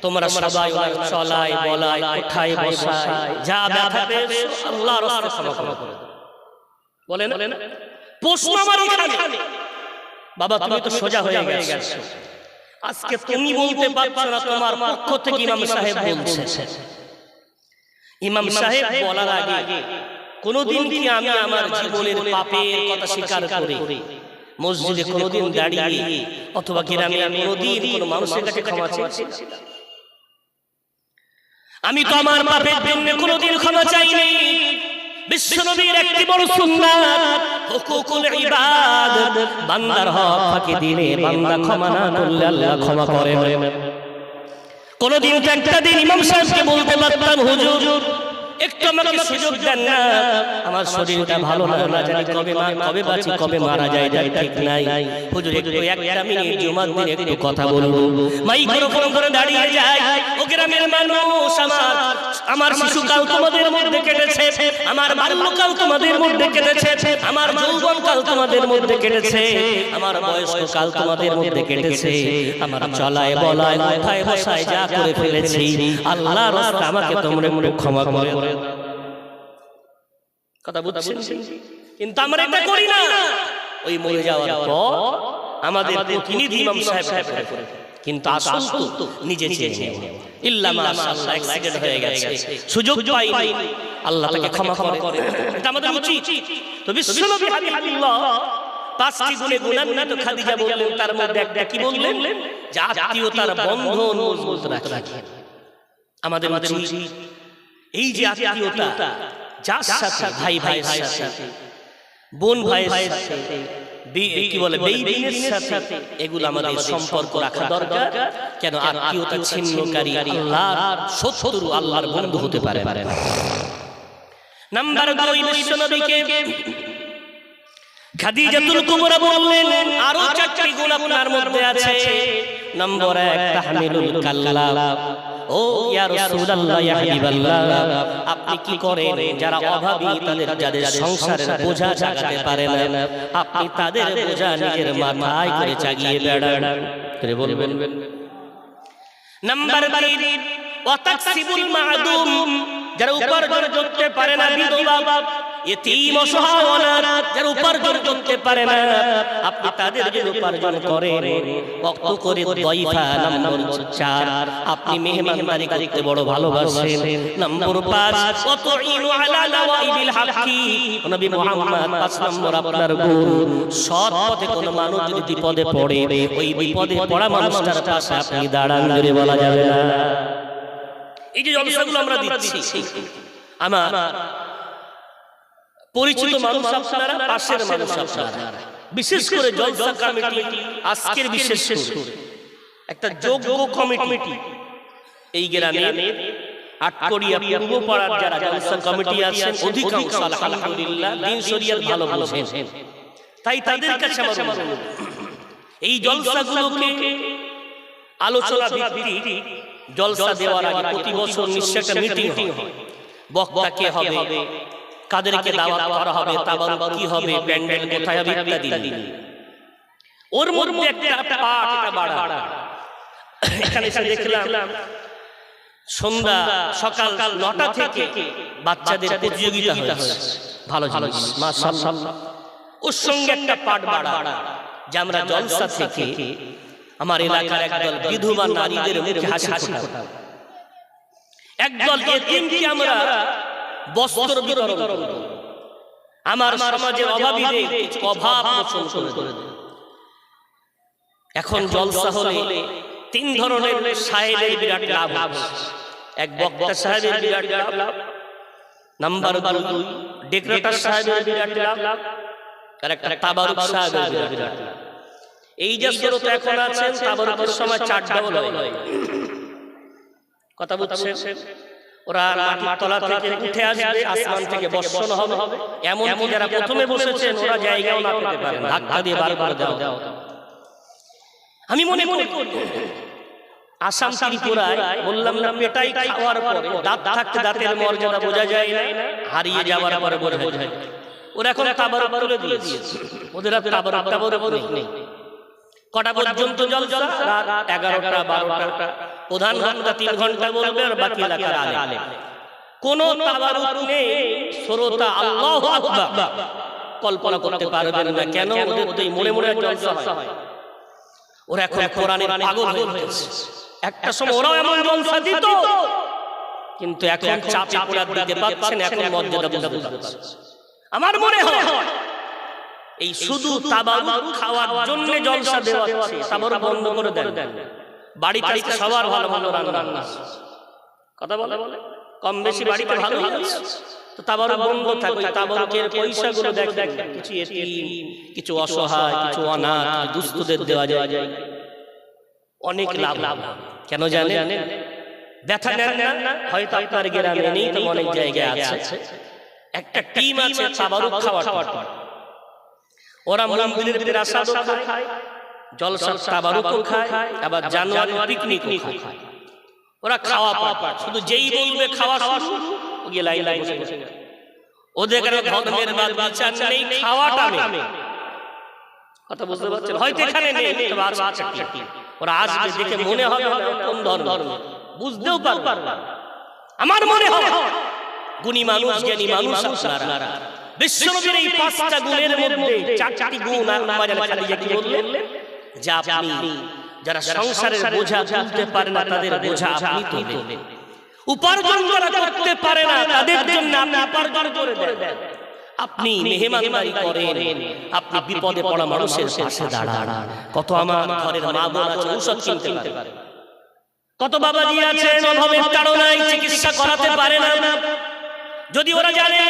তোমরা সবাই ওনার চলায় বলায় উঠায় বসায় যা ব্যথা পেয়েছো আল্লাহর রাস্তায় ক্ষমা করে দাও। বলে না? প্রশ্ন আমার এখানে, বাবা তুমি তো সোজা হয়ে গেছো, আজকে তুমি বলতে পারছো না, তোমার পক্ষ থেকে ইমাম সাহেব বলছে। ইমাম সাহেব বলার আগে কোনদিন কি আমি আমার জীবনের পাপের কথা স্বীকার করে মসজিদে কোনদিন দাঁড়িয়ে অথবা গ্রামে কোনদিন কোন মানুষের কাছে ক্ষমা চেয়েছি? আমি তো আমার পাপের জন্য কোনদিন ক্ষমা চাইনি। বিশ্বনবীর একটি বড় সুন্নাত হুকুকুল ইবাদ, বান্দার হক ফাঁকি দিলে বান্দা ক্ষমা না করলে আল্লাহ ক্ষমা করেন। কোনদিন তো একটা দিন ইমাম সাহেবকে বলতে পারতাম, হুজুর একটু আমাকে সুযোগ দেন না, আমার শরীরটা ভালো না, না জানি কবে বাঁচি কবে মারা যায় ঠিক নাই, হুজুর একটু একটা মিনিট জুমার দিন একটু কথা বলবো। মাইক্রোফোন করে দাঁড়িয়ে যায়, ও গ্রামের মানুষ, আমার শিশুকাল তোমাদের মধ্যে কেটেছে, আমার বাল্যকাল তোমাদের মধ্যে কেটেছে, আমার যৌবনকাল তোমাদের মধ্যে কেটেছে, আমার বয়স্ককাল তোমাদের মধ্যে কেটেছে, আমার চলায় বলায় উঠায় বসায় যা করে ফেলেছি আল্লাহর রাস্তায় আমাকে তোমরা ক্ষমা করে দাও। কথা বুঝছেন? কিন্তু আমরা এটা করি না। ওই মরে যাওয়ার পর আমাদের প্রতিনিধি ইমাম সাহেব করে, কিন্তু আসল তো নিজে চেয়ে ইল্লা মাশাআল্লাহ অ্যাক্সিডেন্ট হয়ে গেছে, সুযোগ পাইনি, আল্লাহ তাকে ক্ষমা করে। এটা আমাদের উচিত। তো বিশ্বনবী হাবিবুল্লাহ পাঁচটি গুণে গুণান্বিত খাদিজা বললেন, তার মধ্যে একটা কি বললেন? যে আত্মীয়তার বন্ধন মজবুত রাখেন। আমাদের উচিত এই যে আত্মীয়তা, যার সাথে ভাই ভাইয়ের সাথে, বোন ভাইয়ের সাথে, কি বলে বেঈমানের সাথে এগুলো আমাদের সম্পর্ক রাখা দরকার। কেন আত্মীয়তা ছিন্নকারী আল্লাহর শত্রু, আল্লাহর বন্ধু হতে পারে না। নাম্বার 2, বিশ্বনবীকে খাদিজাতুল কুবরা বললেন আরো 4টি গুণ আপনার মধ্যে আছে। নম্বর 1, তাহমিলুল কাল্লা। ও ইয়া রাসূলুল্লাহ, ইয়া হাবিবাল্লাহ, আপনি কি করেন যারা অভাবী, তাদের যাদের সংসারের বোঝা চাগাতে পারে না, আপনি তাদের বোঝা নিজের মাথায় করে চাগিয়ে বেড়ান। করে বলবেন। নাম্বার 3, ওয়া তাকসিবুল মা'দুম, যারা উপার্জন করতে পারে না, বিধবা, ইতিম, অসহায়, অনাথ, যারা উপার্জন করতে পারে না, আপনি তাদের জন্য উপার্জন করেন। ওয়াক্ত করে দাইফা। নম্বর 4, আপনি মেহমানদারি করতে বড় ভালোবাসেন। নম্বর 5, ওয়াতুইনু আলা নাওয়াইবিল হাক্কি। নবী মুহাম্মদ 5 নম্বর আপনার গুণ, সৎ পথে কোন মানুষ যদি বিপদে পড়ে, ওই বিপদে পড়া মানুষটার পাশে আপনি দাঁড়ান। জোরে বলা যাবে না। এই যে জলসাগুলো আমরা দিচ্ছি, আমার পরিচিত মানুষ আপনারা, পাশের মানুষ আপনারা, বিশেষ করে জলসা কমিটি আজকের বিশেষ করে একটা যোগ্য কমিটি এই গ্রামের আটকড়িয়া পূর্ব পাড়ার যারা জলসা কমিটি আছেন অধিকাংশ আলহামদুলিল্লাহ দিন শরিয়াত ভালো বোঝেন। তাই তাদের কাছে আমার অনুরোধ, এই জলসাগুলোকে আলোচনা ভিত্তিক জলসা দেওয়ার আগে প্রতি বছর নিশ্চয় একটা মিটিং হয়। বক্তা কে হবে, কাদেরকে দাওয়াত করা হবে, তাবারুক কি হবে, প্যান্ডেল কোথায় হবে ইত্যাদি। ওর মধ্যে একটা পাঠ, এটা বাড়া। এখানে এসে দেখলাম সন্ধ্যা সকাল 9টা থেকে বাচ্চাদের প্রতিযোগিতা হচ্ছে। ভালো জিনিস, মাশাআল্লাহ। ওর সঙ্গে একটা পাঠ বাড়া যে আমরা জলসা থেকে আমার এলাকার একদল বিধবা নারীদের মুখে হাসি ফোটাবো, একদল এতিমকে আমরা বস্ত্র বিতরণ করব, আমার সমাজের অভাবীদের অভাব মোচন করে দেব। এখন জলসা হলে 3 ধরনের সাহেবের বিরাট লাভ হবে। এক, বক্তা সাহেবের বিরাট লাভ। নাম্বার 2, ডেকরেটর সাহেবের বিরাট লাভ। আর একটা তাবারুক সাহেবের বিরাট লাভ। এই যে স্রোত এখন আছেন, তাবারুকের সময় 4 ডাবল হয়। কথা বুঝছেন? ওরা মাটির তলা থেকে উঠে আসবে, আসমান থেকে বর্ষণ হবে। এমন কি যারা প্রথমে বসেছেন ওরা জায়গাও না পেতে পারেন, ধাক্কা দিয়ে বার করে দেওয়া। আমি মনে করি আসাম ত্রিপুরায় বললাম না, পেটাই খাওয়ার পরে দাঁত থাকতে দাঁতের মর্যাদা বোঝা যায় না, হারিয়ে যাওয়ার পরে বোঝা যায়। ওরা এখন তাবারুক তুলে দিয়েছে, ওদের আর তাবারুক নেই। কটা পর্যন্ত জলসা? রাত 11টা 12টা। প্রধান ঘন্টা 3 ঘন্টা বলবে, আর বাকি এলাকার আলেম। কোন তাবারুক নেই, শ্রোতা আল্লাহু আকবার কল্পনা করতে পারবেন না। কেন? ওদের তো মনে মনে জলসা হয়। ওরা এখন কোরআনের পাগল হয়ে গেছে। একটা সময় ওরাও এমন জলসা দিত, কিন্তু এখন চাপে পড়া দিতে পারছেন, এখন মর্যাদা বুঝতে পারছেন। আমার মনে হয় এই শুধু তাবারুক খাওয়ার জন্য জলসা দেওয়া হচ্ছে, তাবারুক বন্ধ করে দেন। বাড়িতে সবার ভালো ভালো রান্না, কথা বলে কম বেশি বাড়িতে ভালো আছে, তো তাবারুক বন্ধ থাকে। তাবারুকের পয়সাগুলো দেখেন, কিছু এতিম, কিছু অসহায়, কিছু অনাথ, দুস্থদের দেওয়া যায়, অনেক লাভ। কেন জানেন? ব্যথা নেন না, হয়তো আপনার গ্রামে নেই, তো অনেক জায়গায় আছে। একটা টিম আছে তাবারুক খাওয়ার, ওরা মন্দিরের প্রসাদও খায়, জলসা তাবারুকও খায়, আবার জানুয়ারি পিকনিকও খায়। ওরা খাওয়া পায়, শুধু যেই বলবে খাওয়া শুরু, ওই লাইন বসে। ওদের কাছে ধর্মের বাদ বিচার নেই, খাওয়াটা নেই। কথা বুঝতে পারছেন? হয়তো এখানে নেই, তবে আছে। ওরা আসবে, দেখে মনে হবে কোন ধর্ম, বুঝতেও পারবে। আমার মনে হয় গুণী মানুষ, জ্ঞানী মানুষ আপনারা। বিশ্বনবীর এই 5টা গুণের মধ্যে 4টি গুণ আমাদের খাদিজা কি বললেন? যে আপনি যারা সংসারের বোঝা তুলতে পারে না, তাদের বোঝা আপনি তুলবেন। উপার্জন যারা করতে পারে না, তাদের জন্য আপনি উপার্জন করে দেন। আপনি মেহমানদারি করেন, আপনি বিপদে পড়া মানুষের পাশে দাঁড়ান। কত আমার ঘরের মা বোন আছে, ঔষধ কিনতে পারে, কত বাবাজি আছেন অভাবের কারণে চিকিৎসা করাতে পারে না। যদি ওরা জানে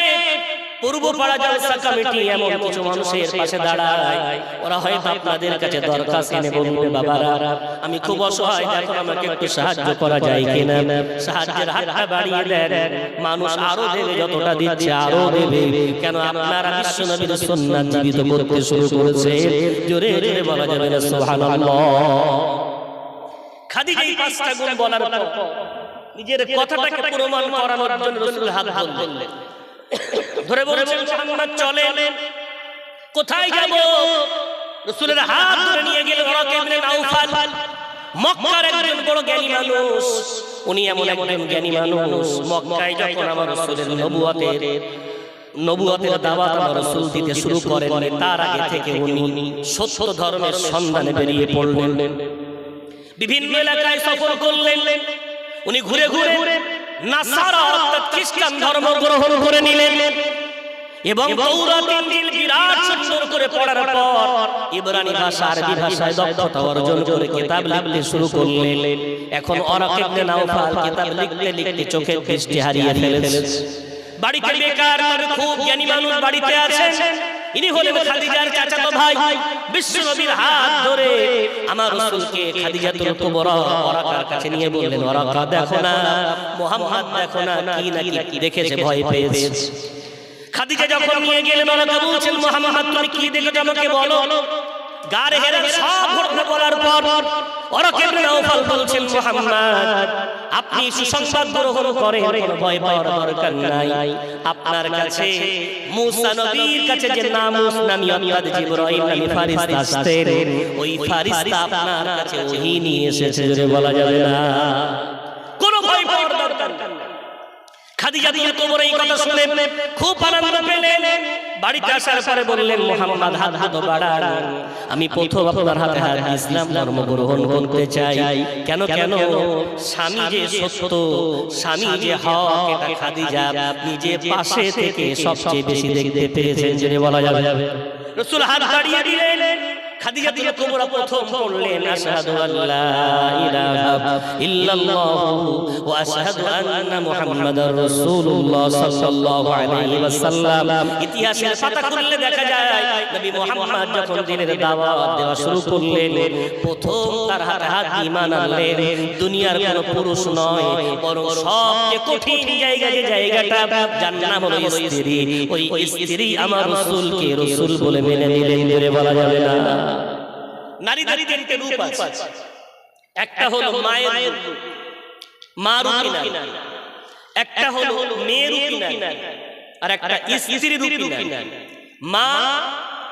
পূর্বপাড়া জলসা কমিটি এমন কিছু মানুষের পাশে দাঁড়ায়, ওরা হয়তো আপনাদের কাছে দরখাস্ত এনে বলবে, বাবারা আমি খুব অসহায়, এখন আমাকে একটু সাহায্য করা যায় কিনা। সাহায্যের হাতটা বাড়িয়ে দেন, মানুষ আরো দেবে, যতটা দিচ্ছে আরো দেবে। কেন আপনারা বিশ্ব নবীর সুন্নাত জীবিত করতে শুরু করেছে। জোরে জোরে বলা যাবে না সুবহানাল্লাহ। খাদিজা এই পাঁচটা গুণ বলার পর নিজের কথাটাকে প্রমাণ করানোর জন্য রাসূল হাত ধরলেন, ধরে বলছেন মুহাম্মদ চলেন, কোথায় যাব? রাসূলের হাত ধরে নিয়ে গেলেন ওরাকা ইবনে নাওফাল, মক্কার একজন বড় জ্ঞানী মানুষ। উনি এমন একজন জ্ঞানী মানুষ, মক্কায় যখন আমার রাসূলের নবুয়তের দাওয়াত আমার রাসূল দিতে শুরু করেন, তার আগে থেকে উনি সত্য ধর্মের সন্ধানে বেরিয়ে পড়লেন। বিভিন্ন এলাকায় সফর করলেন। উনি ঘুরে ঘুরে নাসারা অর্থাৎ খ্রিস্টান ধর্ম গ্রহণ করে নিলেন এবং তাওরাত ইনজিল বিরাট সুন্দর করে পড়ার পর ইব্রানি ভাষা আরবি ভাষায় দক্ষতা অর্জন করে কিতাব লিখতে শুরু করলেন। এখন ওরাকা ইবনে নাওফাল কিতাব লিখতে লিখতে চোখের দৃষ্টি হারিয়ে ফেলেছে। বাড়িতে বেকার, তবে খুব জ্ঞানী মানুষ বাড়িতে আছেন। ইনি হলেন খাদিজার চাচাতো ভাই। বিশ্ব নবীর হাত ধরে আমার রাসূলকে খাদিজাতুল কুবরা ওরাকার কাছে নিয়ে বললেন, ওরাকা দেখো না, মুহাম্মদ দেখো না, কি না কি দেখেছে, ভয় পেয়েছে। খাদিজা যখন নিয়ে গেলেন, ওরাকা বলছেন, মুহাম্মদ তুমি কি দেখেছো আমাকে বলো। গারে হেরে সব ঘটনা বলার পর ওরাকা ইবনে নাওফাল বলছেন, মুহাম্মদ আপনি সুসংবাদ গ্রহণ করেন, কোনো ভয় পাওয়ার দরকার নাই। আপনার কাছে মুসা নবীর কাছে যে নামুস নামী অর্থাৎ জিবরাইল নামী ফেরেশতা আসতেন, ওই ফেরেশতা আপনার কাছে ওহী নিয়ে এসেছে। জোরে বলা যাবে না, কোনো ভয় পাওয়ার দরকার নাই। খাদিজা কুবরা এই কথা শুনে খুব আনন্দ পেলেন। বাড়িতে আসার পরে বললেন, মুহাম্মদ হাত হাত বাড়ান, আমি প্রথম আপনার হাতে হাত ইসলাম ধর্ম গ্রহণ করতে চাই। কেন কেন স্বামী যে সত্য, স্বামী যে হক, এটা খাদিজা নিজে পাশে থেকে সবচেয়ে বেশি দেখতে পেয়েছেন। জেনে বলা যাবে। রাসূল হাত বাড়িয়ে দিলেন। খাদিজা কুবরা প্রথম বললেন, আশহাদু আল্লা ইলাহা ইল্লাল্লাহু ওয়া আশহাদু আন্না মুহাম্মাদার রাসূলুল্লাহ সাল্লাল্লাহু আলাইহি ওয়াসাল্লাম। ইতিহাসের পাতা খুললে দেখা যায় নবী মুহাম্মদ যখন দ্বীনের দাওয়াত দেওয়া শুরু করলেন, প্রথম তার হাতে হাত ঈমান আনলেন। দুনিয়ার কোনো পুরুষ নয়, বরং সবচেয়ে কঠিন জায়গা, যে জায়গাটা যার নাম হলো স্ত্রী, ওই স্ত্রী আমার রাসূলকে রাসূল বলে মেনে নিলেন। জোরে বলা যাবে না। নারীদের তিনটে রূপ আছে। একটা হলো মায়ের রূপ, মা রূপী নারী। একটা হলো মেয়ে রূপী নারী, আর একটা স্ত্রী রূপী নারী। মা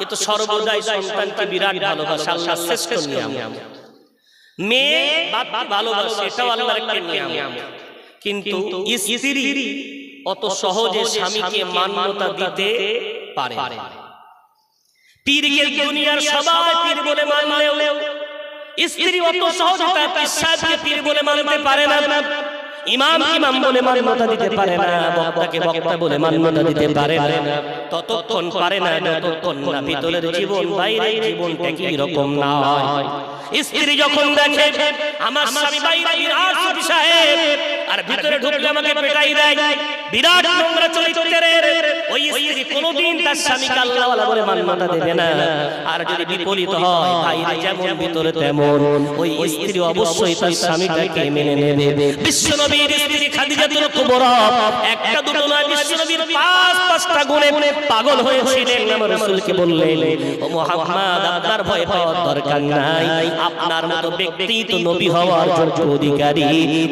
এ তো সর্বদাই সন্তানকে বিরাট ভালোবাসে, আল্লাহর শ্রেষ্ঠ নিয়ামত। মেয়ে বাপ ভালোবাসে, এটাও আল্লাহর একটা নিয়ামত। কিন্তু স্ত্রী অত সহজে স্বামীকে মান্যতা দিতে পারে না। পীরকে দুনিয়ার সবাই পীর বলে মানলেও স্ত্রী অত সহজে তার পিসাবকে পীর বলে মানতে পারে না। ইমাম বলে মান্যতা দিতে পারে না, বক্তাকে বক্তা বলে মান্যতা দিতে পারে না। ততক্ষণ পারে না যতক্ষণ না ভিতরের জীবন বাইরের জীবনটা কি রকম না হয়। স্ত্রী যখন দেখে আমার স্বামী বাইরে বিরাট সুফি সাহেব, আর ভিতরে ঢুকলে আমাকে পেটাই দেয়, বিরাট নোংরা চরিত্রের, ওই স্ত্রী কোনোদিন তার স্বামীকে আল্লাহওয়ালা বলে মান্যতা দেবে না। আর যদি বিপরীত হয়, বাইরে যেমন ভিতরে তেমন, ওই স্ত্রী অবশ্যই তার স্বামীটাকে মেনে নেবে। বিশ্বনবীর স্ত্রী খাদিজাতুল কুবরা একটা দুটো নয়, বিশ্বনবীর পাঁচটা গুণে পাগল হয়েছিলেন। আমার রাসূলকে বললেন, ও মুহাম্মদ আপনার ভয় পাওয়ার দরকার নাই, আপনার মতো ব্যক্তি তো নবী হওয়ার যোগ্য অধিকারী,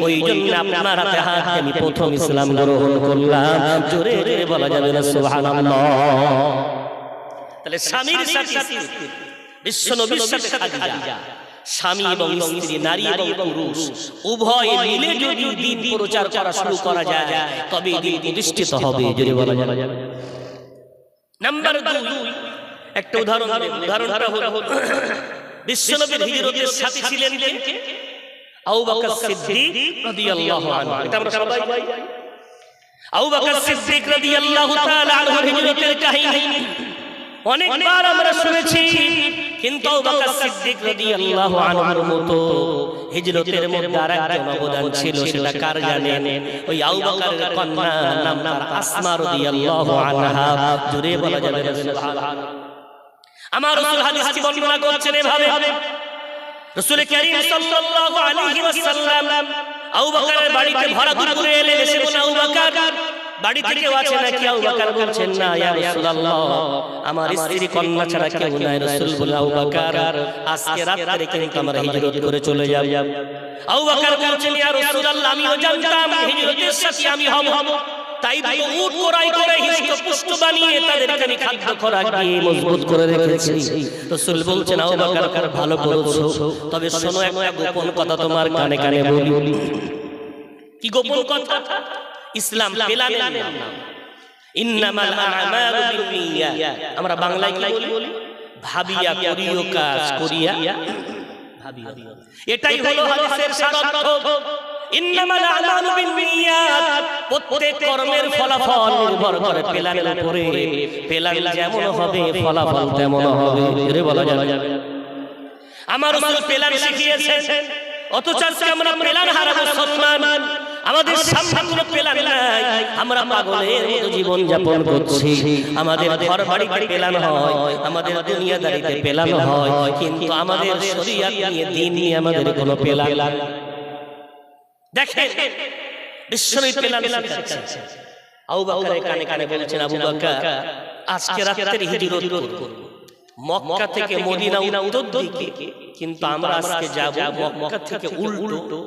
ওই জন্য আপনার হাতে হাত আমি প্রথম ইসলাম গ্রহণ করলাম। জোরে জোরে বলা যাবে না সুবহানাল্লাহ। তাহলে স্বামীর সাথে বিশ্বনবীর সাথে খাদিজা, স্বামী এবং স্ত্রী, নারী এবং পুরুষ উভয় মিলে যদি দিন প্রচার করা শুরু করা যায়, তবে দিন প্রতিষ্ঠিত হবে। জোরে বলা যাবে। নাম্বার 2, একটা উদাহরণ দেব। উদাহরণটা হলো বিশ্বনবীর হিজরতের সাথী ছিলেন কে? আবু বকর সিদ্দিক রাদিয়াল্লাহু আনহু। এটা আমরা সবাই জানি। আবু বকর সিদ্দিক রাদিয়াল্লাহু তাআলা আনহু হিজরতের কাহিনী অনেকবার আমরা শুনেছি, কিন্তু আবু বকর সিদ্দিক রাদিয়াল্লাহু আনহুর মতো হিজরতের মধ্যে আরেকজন অবদান ছিল, সেটা কার জানেন? ওই আবু বকরের কন্যা, নাম তার আসমা রাদিয়াল্লাহু আনহা। জোরে বলা যাবে না সুবহানাল্লাহ। আমার রাসূল হাদিসটি বর্ণনা করছেন এভাবে, রাসূল কারীম সাল্লাল্লাহু আলাইহি ওয়াসাল্লাম আবু বকরের বাড়িতে ভরা দুপুরে এলেন। এসে বললেন, আবু বকর বাড়িতে কেউ আছে নাকি? আবু বকর বলছেন, না ইয়া রাসূলুল্লাহ, আমার স্ত্রী কন্যা ছাড়া কেউ নাই। রাসূল বললেন, আবু বকর আজকে রাতে কিন্তু আমরা হিজরত করে চলে যাব। আবু বকর বলছেন, ইয়া রাসূলুল্লাহ, আমিও জানতাম হিজরতের সাথে আমি হব, তাই তো উট কোরাই করে হিষ্টপুষ্ট বানিয়ে তাদেরকে আমি খাদ্য খোরাক দিয়ে মজবুত করে রেখেছি। রাসূল বলছেন, আবু বকর ভালো করেছো, তবে শোনো একটা গোপন কথা তোমার কানে কানে বলি। কি গোপন কথা? ইসলাম প্ল্যানের নাম, ইন্নামাল আমালু বিন্নিয়াত। আমরা বাংলায় কি বলি? ভাবিয়া করিও কাজ, করিয়া ভাবিও। এটাই হলো হাদিসের সারার্থ। ইন্নামাল আমালু বিন্নিয়াত, প্রত্যেক কর্মের ফলাফল নির্ভর করে প্ল্যানের উপরে। প্ল্যান যেমন হবে ফলাফল তেমন হবে। এরে বলা যাবে। আমার রাসূল প্ল্যান শিখিয়েছেন, অথচ আজকে আমরা প্ল্যান হারাবো। সম্মান আমাদের সামনে কোনো প্ল্যান নাই, আমরা পাগলের মতো জীবন যাপন করছি। আমাদের ঘর বাড়িতে প্ল্যান হয়, আমাদের দুনিয়াদারিতে প্ল্যান হয়, কিন্তু আমাদের শরীয়ত নিয়ে, দ্বীন নিয়ে আমাদের কোনো প্ল্যান। দেখেন বিশ্বনবী প্ল্যান শিখাচ্ছেন। আবু বকরের কানে কানে বলছেন, আবু বকর আজকে রাতে হিজরত করব, মক্কা থেকে মদিনা উত্তর দিকে, কিন্তু আমরা আজকে যাব মক্কা থেকে উল্টো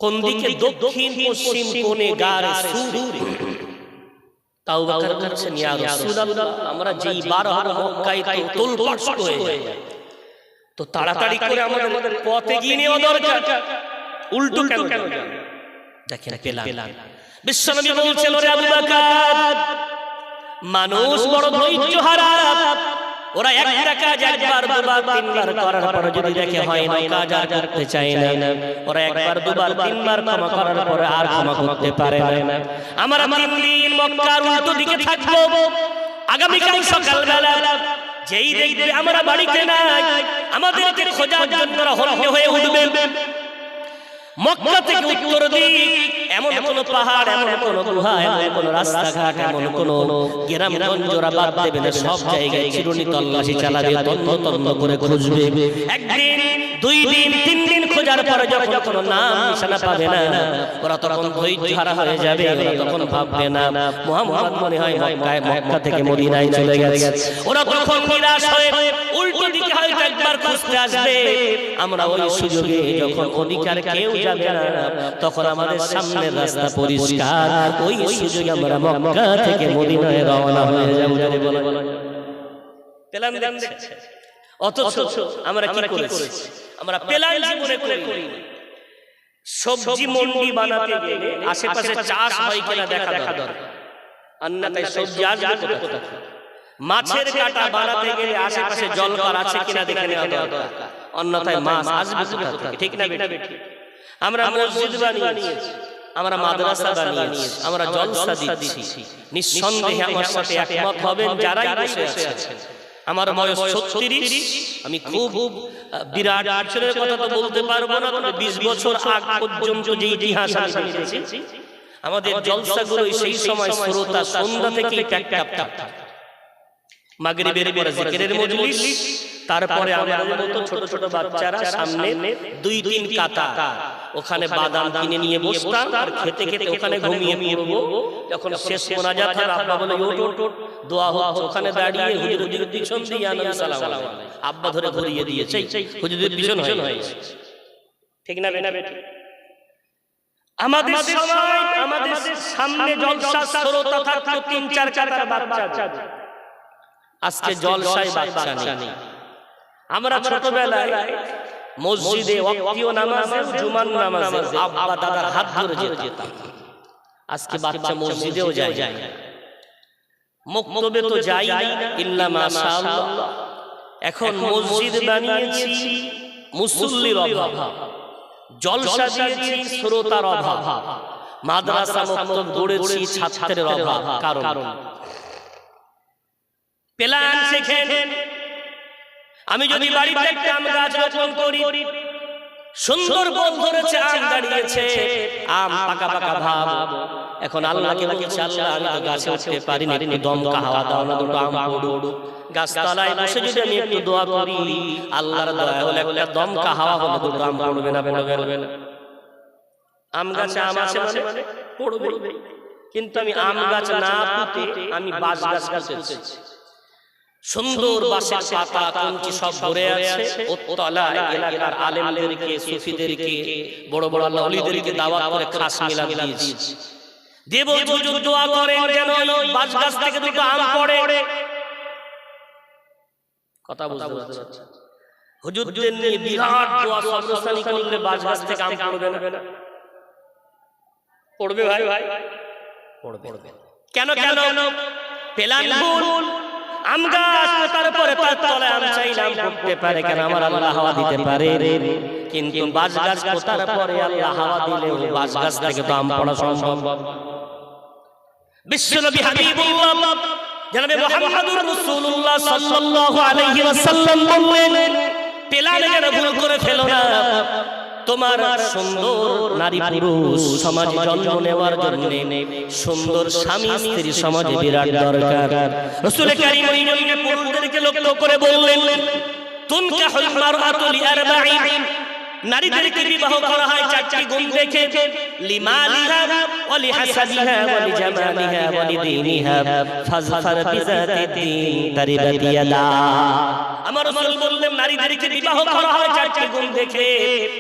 কোন দিকে? দক্ষিণ পশ্চিম কোণে গারে সুদূরে। আবু বকর বলছেন, ইয়া রাসূলুল্লাহ, আমরা যেই বার হব মক্কায় তো তোলপাড় হয়ে যায়, তো তাড়াতাড়ি করে আমাদের পথে গিয়ে নেওয়া দরকার। উল্টো কেন? দেখেন প্ল্যান। বিশ্বনবী বলছেন, ওরে আবু বকর, মানুষ বড় ধৈর্য হারা। ওরা একটা কাজ একবার দুবার তিনবার করার পর যদি দেখে হয় না, কাজ আর করতে চায় না। ওরা একবার দুবার তিনবার ক্ষমা করার পর আর ক্ষমা করতে পারে না। আমরা 3 দিন মক্কার উল্টো দিকে থাকবো। আগামীকাল সকালবেলা যেই দেখবে আমরা বাড়িতে নাই, আমাদেরকে খোঁজার জন্য হন্য হয়ে উঠবে। মক্কা থেকে উত্তর দিক এমন কোন পাহাড়, এমন কোন গুহা, এমন কোন রাস্তাঘাট, এমন কোন গ্রামগঞ্জ ওরা বাদ দেবে না। সব জায়গায় চিরুনি তল্লাশি চালাবে, তন্ন তন্ন করে খুঁজবে। একদিন, 2 দিন, 3 দিন খোঁজার পরে যখন কোনো নাম নিশানা পাবে না, ওরা তখন ধৈর্য হারা হয়ে যাবে। ওরা তখন ভাববে না মুহাম্মদ মনে হয় মক্কা থেকে মদিনায় চলে গেছে। ওরা তখন নিরাশ হয়ে উল্টো দিকে হয়তো একবার খুঁজতে আসবে। আমরা ওই সুযোগে যখন অধিকার কেউ যাবে না, তখন আমাদের সামনের রাস্তা পরিষ্কার, ওই সুযোগে আমরা মক্কা থেকে মদিনায় রওনা হয়ে যাব। প্ল্যান দেখছে, অথচ আমরা কি করেছি? আমরা প্ল্যান জীবনে করি। সবজি মন্ডি বানাতে গেলে আশেপাশে চাষ হয় কিনা দেখা দরকার, অন্যথায় সবজি আসবে কোথা থেকে? মাছের কাটা বানাতে গেলে আশেপাশে জলকর আছে কিনা দেখে নেওয়া দরকার, অন্যথায় মাছ আসবে কোথা থেকে? ঠিক না বেটি? আমরা মসজিদ বানিয়েছি, আমরা মাদ্রাসা বানিয়েছি, আমরা জলসা দিচ্ছি। নিঃসন্দেহে আমার সাথে একমত হবেন যারাই বসে আছেন। আমার বয়স 36, আমি খুব বিরাট বছরের কথা তো বলতে পারবো না, তবে 20 বছর আগ পর্যন্ত যে ইতিহাস আমি দেখেছি, আমাদের জলসাগুলো সেই সময় শ্রোতা সন্ধ্যা থেকে মাগরিবের পরে জিকিরের মজলিস, তারপরে আমাদের মতো ছোট ছোট বাচ্চারা সামনে 2-3 কাতা ওখানে বাদাম কিনে নিয়ে বসতাম, আর খেতে খেতে ওখানে ঘুমিয়ে পড়বো। যখন শেষ মোনাজাত হয়, আব্বা বলে ওঠ, দোয়া হচ্ছে। ওখানে দাঁড়িয়ে হুজুরের পিছন দিয়ে নবী সাল্লাল্লাহু আলাইহি ওয়াসাল্লাম আব্বা ধরে ঘুরিয়ে দিয়েছে, হুজুরের পিছন হয়ে গেছে। ঠিক না বেটি? আমাদের সময় আমাদের সামনে জলসা শ্রোতা থাকতো 3-4 কাতার বাচ্চা। আজকে জলসায় বাচ্চা নেই। আমরা ছোটবেলায় মসজিদে ওয়াক্তীয় নামাজে, জুমার নামাজে আব্বা দাদার হাত ধরে যেতাম। আজকে বাচ্চা মসজিদেও যায় না, মুক্তবে তো যাই না, ইল্লা মাশাআল্লাহ। এখন মসজিদ বানিয়েছি মুসল্লির অভাব, জলসা দিয়েছি শ্রোতার অভাব, মাদ্রাসা মক্তব গড়েছি ছাত্রের অভাব। কারণ প্ল্যান শেখেন। আমি যদি বাড়িতে একটা আম গাছ রোপণ করি, সুন্দর বল ধরেছে, আম দাঁড়িয়েছে, আম পাকা পাকা ভাব, এখন আল্লাহকে বলছে আল্লাহ আমি তো গাছে উঠতে পারিনি, একটু দমকা হাওয়া দাও না, দুটো আম পড়ুক। গাছতলায় বসে যদি আমি একটু দোয়া করি, আল্লাহর দয়া হলে একটা দমকা হাওয়া হলে দুটো আম পড়বে না? পড়বে না? আম গাছে আম আছে মানে পড়বে। কিন্তু আমি আম গাছ না পুঁতে আমি বাঁশ গাছ পুঁতেছি। সুন্দর বাঁশের পাতা কঞ্চি সব ভরে আছে, ওতলায় এলাকার আলেমদেরকে, সুফিদেরকে, বড় বড় আল্লাহ ওলিদেরকে দাওয়াত করে খাস মিলাদ দিয়েছি। দেব হুজুর দোয়া করেন যেন ওই বাঁশ গাছ থেকে দুটো আম পড়ে। কথা বুঝতে পারছেন? হুজুরদের নিয়ে বিরাট দোয়া সবরসানি করলে বাঁশ গাছ থেকে আম পড়বে না? পড়বে ভাই, পড়বে। কেন? পেলাম ভুল। আম গাছ তারপরে তার তলায় আম চাইলাম পড়তে পারে কেন? আমার আল্লাহ হাওয়া দিতে পারে, কিন্তু বাঁশ গাছ পোতার পরে আল্লাহ হাওয়া দিলে বাঁশ গাছ থেকে তো আম পড়া সম্ভব। বিশ্বনবী হাবিবুল্লাহ জনাবে মুহাম্মদুর রাসূলুল্লাহ সাল্লাল্লাহু আলাইহি ওয়াসাল্লাম বললেন, পেলালে যেন ভুল করে ফেলো না। তোমার সুন্দর নারী পুরুষ সমাজে জন্ম নেওয়ার জন্য সুন্দর স্বামী স্ত্রী সমাজে বিরাট দরকার। রাসূল কারীম পুরুষদেরকে লক্ষ্য করে বললেন, তুনকাহুল মারআতু লিআরবাঈন, নারীদেরকে বিবাহ করা হয় চারটি গুণ দেখে, লিমালিহা ওয়া লিহাসাবিহা ওয়া লিজামালিহা ওয়া লিদীনিহা ফাজফার বিযাতিদ্দীন তারিবাত ইয়াদা। আমার রাসূল বললেন নারীদেরকে বিবাহ করা হয় চারটি গুণ দেখে।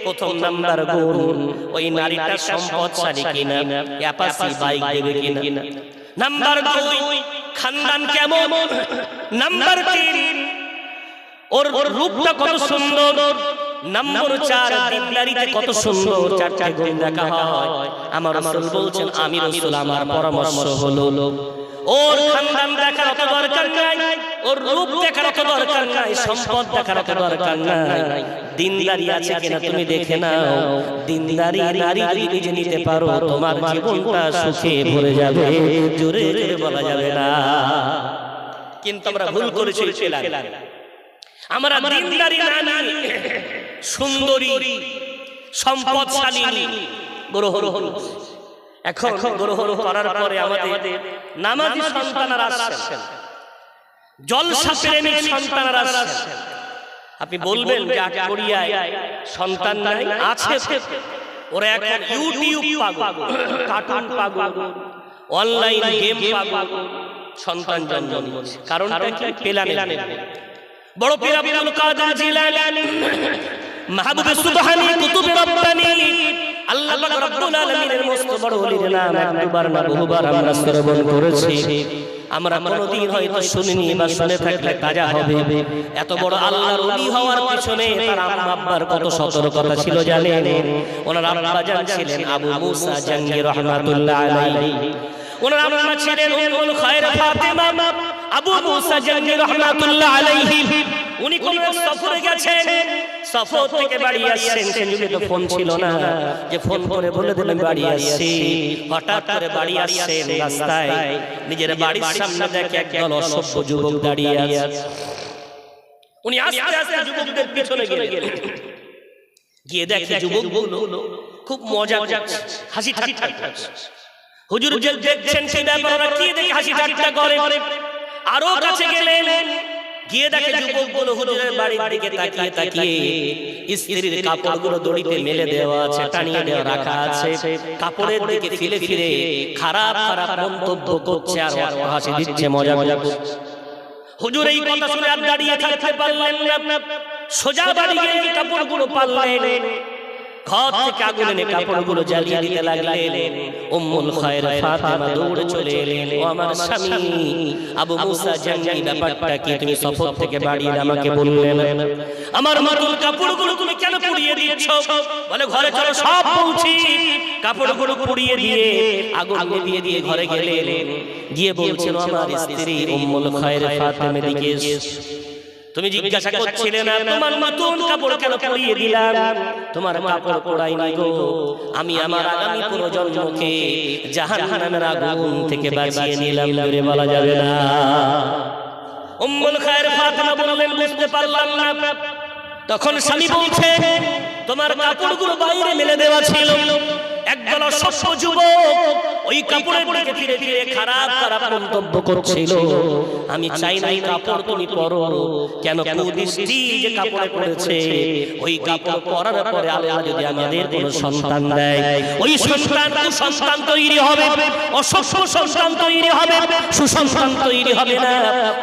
প্রথম নাম্বার গুণ, ওই নারীটা সম্পদশালী কিনা, অ্যাপাসি বাইক দেবে কিনা। নাম্বার 2, খানদান কেমন। নাম্বার 3, ওর রূপটা কত সুন্দর। নাম্বার 4, দিনদারিতে কত সুন্দর। চারটি গুণ দেখা হয়। আমার রাসূল বলছেন, আমি রাসূল আমার পরামর্শ হলো ওর খানদান দেখার অত দরকার নাই, ওর রূপ দেখার অত দরকার নাই, সম্পদ দেখার অত দরকার নাই, দিনদারি আছে কিনা তুমি দেখে নাও। দিনদারি নারী যদি নিজে নিতে পারো, তোমার জীবনটা সুখে ভরে যাবে, জোরে জোরে বলা যাবে না। কিন্তু আমরা ভুল করেছি, আমরা দিনদারি না নিয়ে সুন্দরী সম্পদশালী গ্রহণ। এখন গ্রহণ করার পরে আমাদের নামাজি সন্তানরা আসছেন, জলসা প্রেমিক সন্তানরা আসছেন। আপনি বলবেন যে কোরিয়ায় সন্তান নাই, আছে। ওরা এখন ইউটিউব পাগল, কার্টুন পাগল, অনলাইন গেম পাগল, সন্তান জন্ম নিচ্ছে। কারণটা কি? পেলানে। বড় পীর আব্দুল কাদের জিলানী, মাহবুব সুবহানী, কুতুব রব্বানী, আল্লাহ পাক রব্বুল আলামিনের মস্ত বড় ওলির নাম একবার না বহুবার আমরা শ্রবণ করেছি। আমরা কোনদিন হয়তো শুনিনি বা শুনে থাকলে তাজা হবে। এত বড় আল্লাহর ওলি হওয়ার পিছনে তার আম্মা আব্বার কত সতর্কতা ছিল জানেন? ওনার আব্বা জান ছিলেন আবু মুসা জাঙ্গি রাহমাতুল্লাহ আলাইহি, ওনার আম্মা ছিলেন উম্মুল খায়র ফাতেমা। আবু মুসা জাঙ্গি রাহমাতুল্লাহ আলাইহি উনি কোন সফরে গেছেন, সফর থেকে বাড়ি আসছেন। সে যুগে তো ফোন ছিল না যে ফোন করে বলে দিলেন বাড়ি আসছি। হঠাৎ করে বাড়ি আসছেন, রাস্তায় নিজের বাড়ির সামনে দেখে একদল অসভ্য যুবক দাঁড়িয়ে আছে। উনি আস্তে আস্তে যুবকদের পিছনে গেলেন, গিয়ে দেখে যুবকগুলো খুব মজা করছে, হাসি ঠাট্টা করছে। হুজুর যে দেখছেন সেই ব্যাপারে কি দেখে হাসি ঠাট্টা করে। আরো কাছে গেলেন, গিয়ে দেখে যুবকগুলো হুজুরের বাড়ির দিকে তাকিয়ে তাকিয়ে স্ত্রীর কাপড়গুলো দড়িতে মেলে দেওয়া আছে, টানিয়ে দেওয়া রাখা আছে। কাপড়ের দিকে ফিরে ফিরে খারাপ খারাপ মন্তব্য করছে আর হাসি দিচ্ছে, মজা করছে। হুজুর এই কথা শুনে আর দাঁড়িয়ে থাকতে পারলেন না, সোজা বাড়ি গিয়ে কাপড়গুলো পাল্লালেন, ঘর থেকে আগুন এনে কাপড়গুলো জ্বালিয়ে দিতে লাগলেন। উম্মুল খায়র ফাতেমা দৌড়ে চলে এলেন, ও আমার স্বামী আবু মুসা জাঙ্গি, ব্যাপারটা কি? তুমি সফর থেকে বাড়ি আমাকে বললেন, আমার মারুল কাপড়গুলো তুমি কেন পুড়িয়ে দিচ্ছ? বলে ঘরে চলো সব পৌঁছি। কাপড়গুলো পুড়িয়ে দিয়ে আগুন নিভিয়ে দিয়ে ঘরে গেলেন, গিয়ে বলছেন আমার স্ত্রী উম্মুল খায়র ফাতেমা দিকে, তুমি জিজ্ঞাসা করছিলে না তোমার নতুন কাপড় কেন পরিয়ে দিলাম? তোমার কাপড় পরাইনি গো, আমি আমার আগামী প্রজন্মকে জাহান্নামের আগুন থেকে বাঁচিয়ে নিলাম। জোরে বলা যাবে না। উম্মুল খায়ের ফাতেমা বললেন বুঝতে পারলাম না। তখন স্বামী বলছে তোমার কাপড়গুলো বাইরে মেলে দেওয়া ছিল। একদল অসভ্য যুবক ওই কাপড়ের দিকে ধীরে ধীরে খারাপ খারাপ মন্তব্য করছিল। আমি চাই না এই কাপড় তুমি পরো। কেন কুদৃষ্টি যে কাপড়ে পড়েছে, ওই কাপড় পরার পরে আল্লাহ যদি আমাদের কোনো সন্তান দেয়, ওই সন্তান কুসন্তান তৈরি হবে, অসভ্য সন্তান তৈরি হবে, সুসন্তান তৈরি হবে না,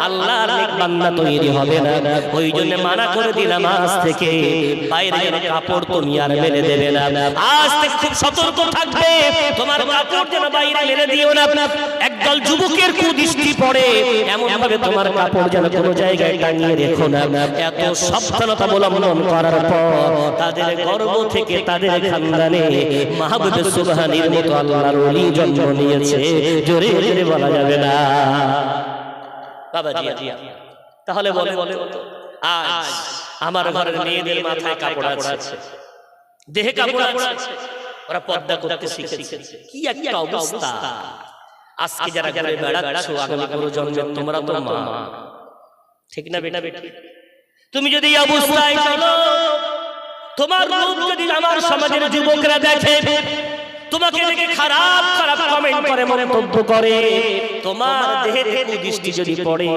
আল্লাহর নেক বান্দা তৈরি হবে না। ওই জন্য মানা করে দিলাম আজ থেকে বাইরে কাপড় তুমি আর মেলে দেবে না। আজ থেকে খুব সতর্ক থাকবে, তোমার কাপড় যেন বাইরে মেলে দিও না। একদল যুবকের কুদৃষ্টি পড়ে, এমন ভাবে তোমার কাপড় যেন কোনো জায়গায় টাঙিয়ে রেখো না। এত সাবধানতা অবলম্বন করার পর তাদের গর্ভ থেকে তাদের খানদানে মাহবুবে সুবহানীর মতো আল্লাহর ওলি জন্ম নিয়েছে, জোরে জোরে বলা যাবে না। বাবাজি তাহলে বলে আজ আমার ঘরের মেয়েদের মাথায় কাপড় আছে, দেহে কাপড় আছে, ওরা পর্দা করতে শিখেছে। কি একটা অবস্থা! আজকে যারা ঘরে বেড়াচ্ছ, আগামী কোনো জন্মে তোমরা তো মা, ঠিক না বেটা বেটি? তুমি যদি এই অবস্থায় চলো, তোমার রূপ যদি আমার সমাজের যুবকরা দেখে, তোমাকে দেখে খারাপ খারাপ কমেন্ট করে, মন্তব্য করে, তোমার দেহে কুদৃষ্টি যদি পড়ে,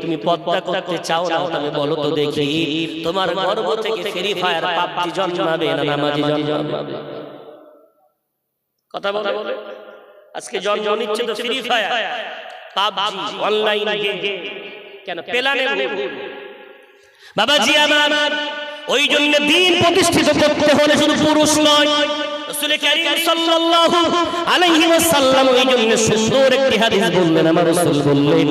তুমি পর্দা করতে চাও না, তবে বলো তো দেখি, তোমার গর্ভ থেকে ফ্রি ফায়ার পাবজি জন্মাবে না নামাজি জন্মাবে? কথা বলে আজকে জন্ম নিচ্ছে তো free fire, PUBG, online game. কেন পেলানে ভুল? বাবাজি আমার, ওই জন্য দিন প্রতিষ্ঠিত করতে হলে শুধু পুরুষ নয়, রাসূল কারীম সাল্লাল্লাহু আলাইহি ওয়াসাল্লাম ওই জন্য সুন্দর একটি হাদিস বললেন। আমার রাসূল বললেন,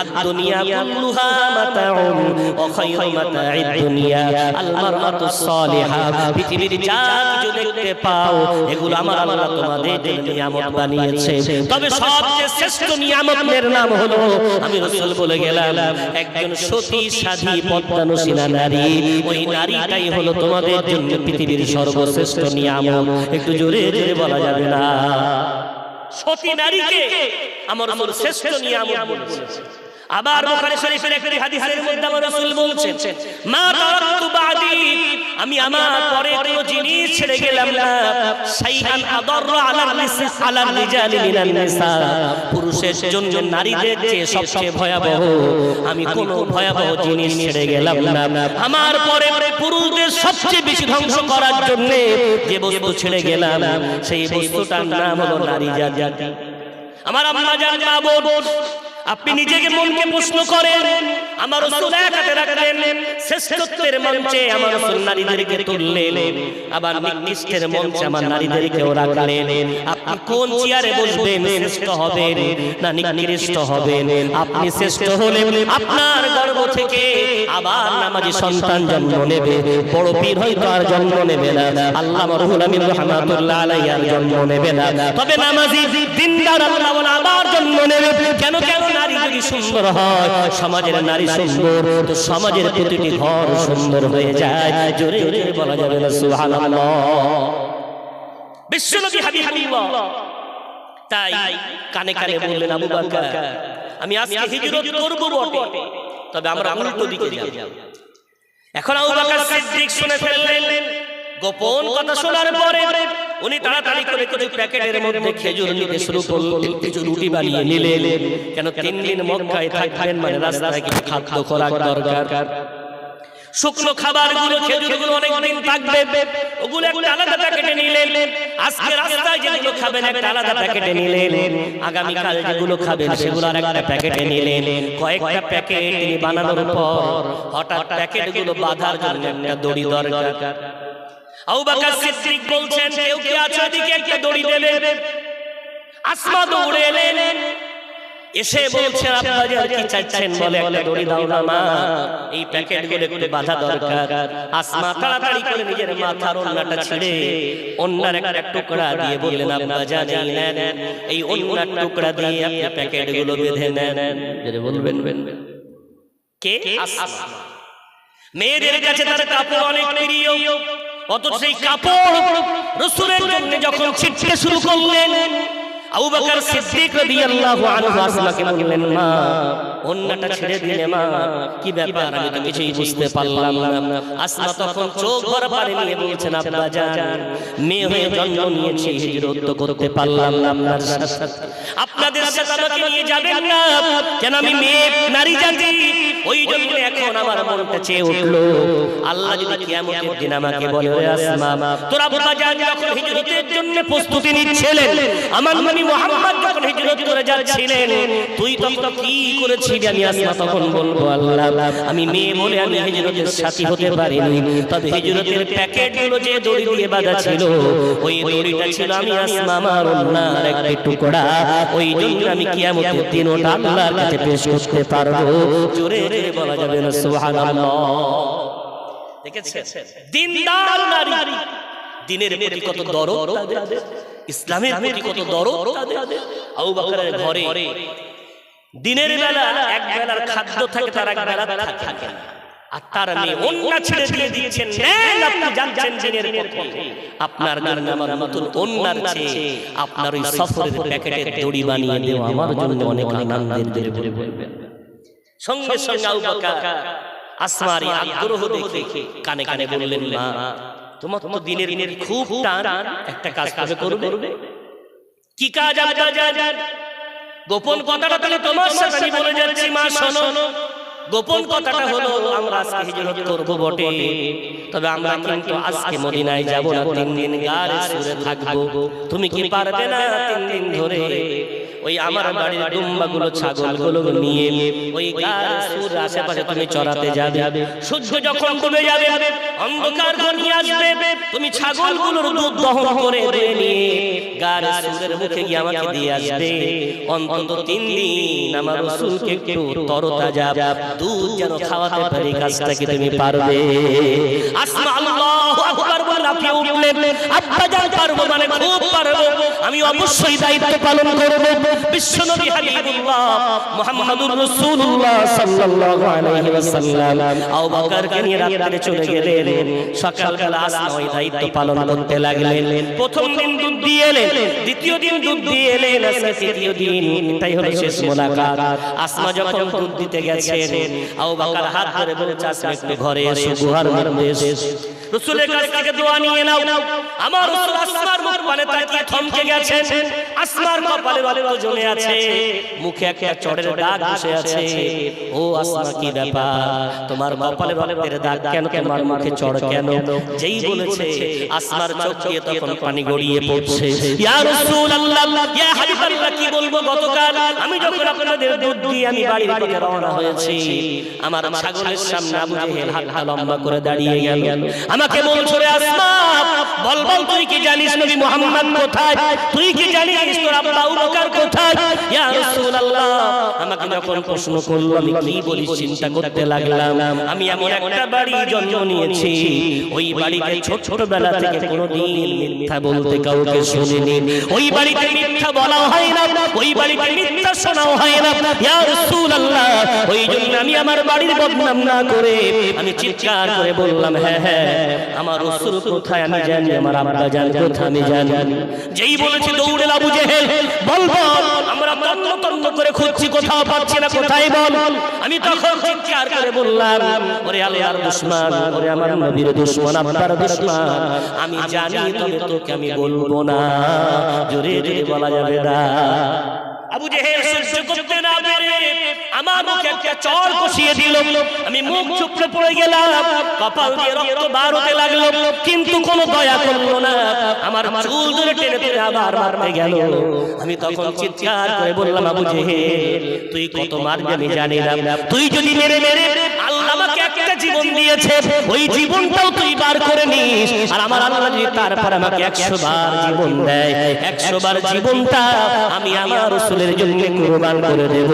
আদ-দুনিয়া কুল্লুহা মাতাউন ওয়া খায়রু মাতা'id দুনিয়া আল মারআতুস সালিহা। পৃথিবীর যা কিছু দেখতে পাও, এগুলো আমার আল্লাহ তোমাদের জন্য নিয়ামত বানিয়েছে, তবে সবচেয়ে শ্রেষ্ঠ নিয়ামতের নাম হলো, আমি রাসূল বলে গেলাম, একজন সতী সাধী পদ্মানুসীনা নারী। ওই নারীটাই হলো তোমাদের জন্য পৃথিবীর সর্বশ্রেষ্ঠ নিয়ামত। একটু জোরে জোরে বলা যাবে না? সতী নারীকে আমার রাসূল শ্রেষ্ঠ নিয়ামত বলেছেন। আবার বুখারী শরীফের একটি হাদিসের মধ্যে আমার রাসূল বলছেন, মা তারাকতু বাদি, আমি আমার পরে কোনো জিনিস ছেড়ে গেলাম না, শাইআন আদাররু আলার রিজালি মিনান নিসা, পুরুষের জন্য নারীদের চেয়ে সবচেয়ে ভয়াবহ আমি কোনো ভয়াবহ জিনিস ছেড়ে গেলাম না। আমার পরে পুরুষদের সবচেয়ে বেশি ধ্বংস করার জন্য যে বস্তু ছেড়ে গেলাম, সেই বস্তুটার নাম হলো নারী জাতি। আমার আম্মা জান, মা বোন, আপনি নিজেকে মনকে প্রশ্ন করেন, আমার রাসূল এক হাতে রাখলেন শ্রেষ্ঠত্বের মঞ্চে, আমার রাসূল নারীদেরকে তুললেন, আবার নিকৃষ্টের মঞ্চে আমার নারীদেরকেও রাখলেন। আপনি কোন চেয়ারে বসবেন? শ্রেষ্ঠ হবেন না নিকৃষ্ট হবেন? আপনি শ্রেষ্ঠ হলে আপনার গর্ভ থেকে আবার নামাজি সন্তান জন্ম নেবে, বড় পীর হয়তো আর জন্ম নেবে না, আল্লামা রুহুল আমিন রাহমাতুল্লাহ আলাইহি আর জন্ম নেবে না, তবে নামাজি দিনদার আল্লাহওয়ালা আবার জন্ম নেবে। কেন? নারী যদি সুন্দর হয়, সমাজের নারী সুন্দর, তো সমাজের প্রতিটি ঘর সুন্দর হয়ে যায়। জোরে জোরে বলা যাবে না সুবহানাল্লাহ? বিশ্বনবী হাবিবুল্লাহ তাই কানে কানে বললেন, আবু বকর, আমি আজকে হিজরত করব বটে, তবে আমরা উল্টো দিকে যাব। এখন আবু বকর সিদ্দিক শুনে ফেললেন গোপন কথা শোনার পরে উনি তাড়াতাড়ি করে কিছু প্যাকেটের মধ্যে খেজুর নিতে শুরু করলেন, কিছু রুটি বানিয়ে নিলেন। কেন 3 দিন মক্কায় থাকবেন, মানে রাস্তায় কিছু খাদ্য খোরাক দরকার। শুকনো খাবারগুলো, খেজুরগুলো অনেক দিন থাকবে, ওগুলো একটা আলাদা প্যাকেটে নিলেন। আজকে রাস্তায় যেগুলো খাবেন একটা আলাদা প্যাকেটে নিলেন, আগামীকাল যেগুলো খাবেন সেগুলো আরেকটা প্যাকেটে নিলেন। কয়েকটা প্যাকেট তিনি বানানোর পর হঠাৎ প্যাকেটগুলো বাঁধার জন্য একটা দড়ি দরকার। আবু বকর সিদ্দিক বলছেন, কেউ কি আছে এদিকে একটা দড়ি দেবে? আসমা দৌড়ে এলেন, এসে বলছেন, আপনারা কি চাচ্ছেন? বলে, একটা দড়ি দাও না মা, এই প্যাকেটগুলো একটু বাঁধা দরকার। আসমা তাড়াতাড়ি করে নিজের মাথার ওড়নাটা ছিঁড়ে ওড়নার একটা টুকরা দিয়ে বললেন, আব্বা জান, নেন এই ওড়নার টুকরা দিয়ে আপনি প্যাকেটগুলো বেঁধে নেন। যদি বলবেন কে? আসমা। মেয়েদের কাছে তার কাপড় অনেক প্রিয়, অথচ সেই কাপড় রাসূলের জন্য যখন ছিটতে শুরু করলেন, আবু বকর সিদ্দিক রাদিয়াল্লাহু আনহু আসমাকে বললেন, মা ওন্নাটা ছেড়ে দিলে মা, কি ব্যাপার, আমি তো কিছুই বুঝতে পারলাম না। আসমা তখন চোখ ভরা পানি নিয়ে বলছেন, আব্বা জান, মেয়ে হয়ে জন্ম নিয়েছি, হিজরত তো করতে পারলাম না আপনার সাথে, আপনাদের সাথে আমাকে নিয়ে যাবেন না, কেন আমি মেয়ে নারী জাতি, ওই জন্য এখন আমার মনটা চেয়ে উঠলো, আল্লাহ যদি কিয়ামতের দিন আমাকে বলে, ওরে আসমা, তোর আব্বা জান যখন হিজরতের জন্য প্রস্তুতি নিচ্ছিলেন, আমার নবী মুহাম্মদ যখন হিজরত করে যাচ্ছিলেন, তুই তখন কি করেছিলি? আমি আসমা তখন বলবো, আল্লাহ, আমি মেয়ে বলে আমি হিজরতের সাথী হতে পারিনি, তবে হিজরতের প্যাকেটগুলো যে দড়ি দিয়ে বাঁধা ছিল, ওই দড়িটা ছিল আমি আসমা আমার ওন্নার একটা টুকরা, ওই জন্য আমি কিয়ামতের দিন ওটা আল্লাহর কাছে পেশ করতে পারবো। জোরে জোরে বলা যাবে না সুবহানাল্লাহ। দেখেছেন দিনদার নারী, দিনের প্রতি কত দরদ তাদের, ইসলামের প্রতি কত দরদ তাদের। আবু বকরের ঘরে দিনের বেলা এক বেলার খাদ্য থাকে, তার এক বেলা থাকে না, আর তার মেয়ে ওন্না ছেড়ে দিয়ে দিচ্ছেন, নেন আপনি যাচ্ছেন দিনের পথে, আপনার জন্য আমার নতুন ওন্নার চেয়ে আপনার ওই সফরের প্যাকেটের দড়ি বানিয়ে দেওয়া আমার জন্য অনেক আনন্দের দিনে বলবেন। সঙ্গে সঙ্গে আবু বকর আসমার আগ্রহ দেখে কানে কানে বললেন, মা তোমার তো দিনের খুব টান, একটা কাজ করবে। কি কাজ? আব্বা জান, গোপন কথাটা তাহলে তোমার সাথে আমি বলে যাচ্ছি, মা শোনো। গোপন কথাটা হলো, আমরা আজকে হিজরত করব বটে, তবে আমরা কিন্তু আজকে মদিনায় যাব না, 3 দিন গারে সুরে থাকবো। তুমি কি পারবে না 3 দিন ধরে ওই আমার বাড়ির দুম্বাগুলো ছাগলগুলো নিয়ে ওই গারে সুর আশেপাশে তুমি চড়াতে যাবে? সূর্য যখন ডুবে যাবে, অন্ধকার ঘনিয়ে আসবে, তুমি ছাগলগুলোর দুধ দহন করে নিয়ে গারে সুরের মুখে গিয়ে আমাকে দিয়ে আসবে। অন্তত 3 দিন আমার রাসূলকে একটু তরতাজা দুধ যেন খাওয়াতে পারি, কাজটা কি তুমি পারবে? আসমা আল্লাহু আকবার বলে লাফিয়ে উঠলেন, আব্বা জান পারবো মানে খুব পারবো, আমি অবশ্যই দায়িত্ব পালন করব। বিশ্বনবী হাবিবুল্লাহ মুহাম্মদুর রাসূলুল্লাহ সাল্লাল্লাহু আলাইহি ওয়াসাল্লাম আবু বকরকে নিয়ে রাতে চলে গেলেন। সকালবেলা আসমা ওই দায়িত্ব পালন করতে লাগলেন। প্রথম দিন দুধ দিয়ে এলেন, দ্বিতীয় দিন দুধ দিয়ে এলেন, তৃতীয় দিন, এটাই হলো শেষ মোলাকাত। আসমা যখন দুধ দিতে গেছেন, আবু বকর হাত ধরে বলছে, আসমা একটু ঘরে এসো, গুহার মধ্যে এসো, রাসূলের কাছ থেকে দোয়া নিয়ে নাও। আমার রাসূল আসমার মুখ পানে তাকিয়ে থমকে গেছেন। আসমার কপালে রক্ত জমে আছে, মুখে একটা চড়ের দাগ বসে আছে। ও আসমা, কি ব্যাপার, তোমার কপালে রক্তের দাগ কেন, তোমার মুখে চড় কেন? যেই বলেছে, আসমার চোখ দিয়ে তখন পানি গড়িয়ে পড়ছে। ইয়া রাসূলুল্লাহ, ইয়া হাবিবাল্লাহ, কি বলবো, গতকাল আমি যখন আপনাদের দুধ দিয়ে আমি বাড়ির পথে রওনা হয়েছি, আমার ছাগলের সামনে আবু জেহেল হাত লম্বা করে দাঁড়িয়ে গেল। আমাকে বলছো, রে আসমা, বল তুই কি জানিস নবী মুহাম্মদ কোথায়? তুই কি জানিস তোর আব্বা আবু বকর কোথায়? ইয়া রাসূলুল্লাহ, আমাকে যখন প্রশ্ন করলো, আমি কি বলি চিন্তা করতে লাগলাম। আমি এমন একটা বাড়ি জন্ম নিয়েছি, ওই বাড়িতে ছোটবেলা থেকে কোনোদিন মিথ্যা বলতে কাউকে শুনিনি, ওই বাড়িতে মিথ্যা বলা হয় না, ওই বাড়িতে মিথ্যা শোনাও হয় না। ইয়া রাসূলুল্লাহ, ওই জন্য আমি আমার বাড়ির বদনাম না করে আমি চিৎকার করে বললাম, হ্যাঁ হ্যাঁ, আমার রাসূল কোথায় আমি জানি, আমার আব্বা জান কোথায় আমি জানি। যেই বলেছে দৌড়ে আবু জেহেল, বল আমরা তন্ন করে খুঁজছি, কোথাও পাচ্ছি না, কোথায় বল। আমি তখন চিৎকার করে বললাম, ওরে আল্লাহর দুশমন, ওরে আমার নবীর দুশমন, আব্বার দুশমন, আমি জানি, তবে তোকে আমি বলবো না। জোরে জোরে বলা যাবে না। আবু জেহেল সহ্য করতে না পেরে আমার মুখে একটা চড় কষিয়ে দিল। আমি মুখ চুপড়ে পড়ে গেলাম, কপাল দিয়ে রক্ত বার হতে লাগলো, কিন্তু কোনো দয়া করলো না, আমার চুল ধরে টেনে টেনে আবার মারতে গেল। আমি তখন চিৎকার করে বললাম, আবু জেহেল, তুই কত মারবি আমি জানি না, তুই যদি মেরে আল্লাহ আমাকে একটা জীবন দিয়েছে, ওই জীবনটাও তুই বার করে নিস, আর আমার আল্লাহ যদি তারপর আমাকে 100 বার জীবন দেয়, 100 বার জীবনটা আমি আমার রাসূলের জন্য কুরবান করে দেব।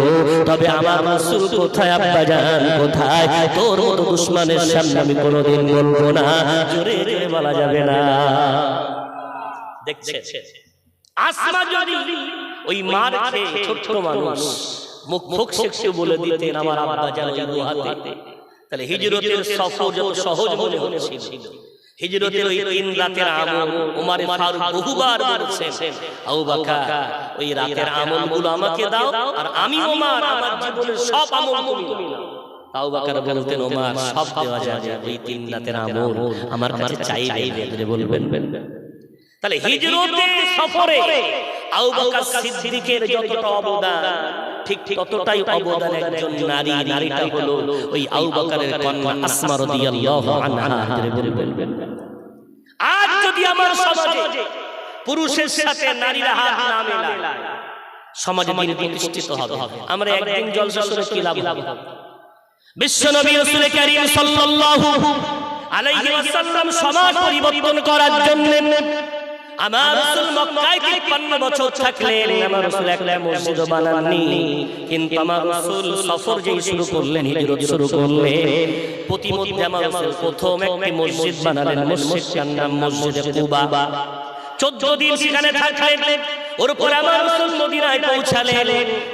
তবে আমার রাসূল কোথায়, আব্বা জান কোথায়, তোর মতো দুশমনের সামনে আমি কোনোদিন বলবো না। জোরে জোরে বলা যাবে না। দেখছে আসমা যদি ওই মার খেয়ে ছোট মানুষ মুখ ফকসে বলে দিতেন আমার আব্বা জান ওই গুহাতে, তাহলে হিজরতের সফর যত সহজ মনে হচ্ছিল, হিজরতের ওই 3 রাতের আমল ওমর ফারুক বহুবার বলেছেন, আবু বকর ওই রাতের আমলগুলো আমাকে দাও, আর আমি ওমর আমার জীবনের সব আমল তুমি নাও। আবু বকর বলতেন, ওমর সব দেওয়া যাবে, ওই 3 রাতের আমল আমার কাছে চাইলে বলবেন। তাহলে হিজরতে সফরে আবু বকর সিদ্দিকের যতটা অবদান, ঠিক ততটাই অবদান একজন নারীটা হলো ওই আবু বকরের কন্যা আসমা রাদিয়াল্লাহু আনহা। বলবেন আজ যদি আমার সমাজে পুরুষের সাথে নারীরা হাত না মেলায়, সমাজে দিন প্রতিষ্ঠিত হবে। আমরা একদিন জলসা করে কি লাভ হবে? বিশ্বনবী রাসূল কারীম সাল্লাল্লাহু আলাইহি ওয়াসাল্লাম সমাজ পরিবর্তন করার জন্য আমার রাসূল মক্কায় 53 বছর থাকলেন, আমার রাসূল একটা মসজিদ বানাননি, কিন্তু আমার রাসূল সফর যেই শুরু করলেন, হিজরত শুরু করলেন, প্রতিমধ্যে আমার রাসূল প্রথম একটি মসজিদ বানালেন, মসজিদটার নাম মসজিদে কুবা। 14 দিন সেখানে থাকলেন, ওর পর আমার রাসূল মদিনায় পৌঁছালেন,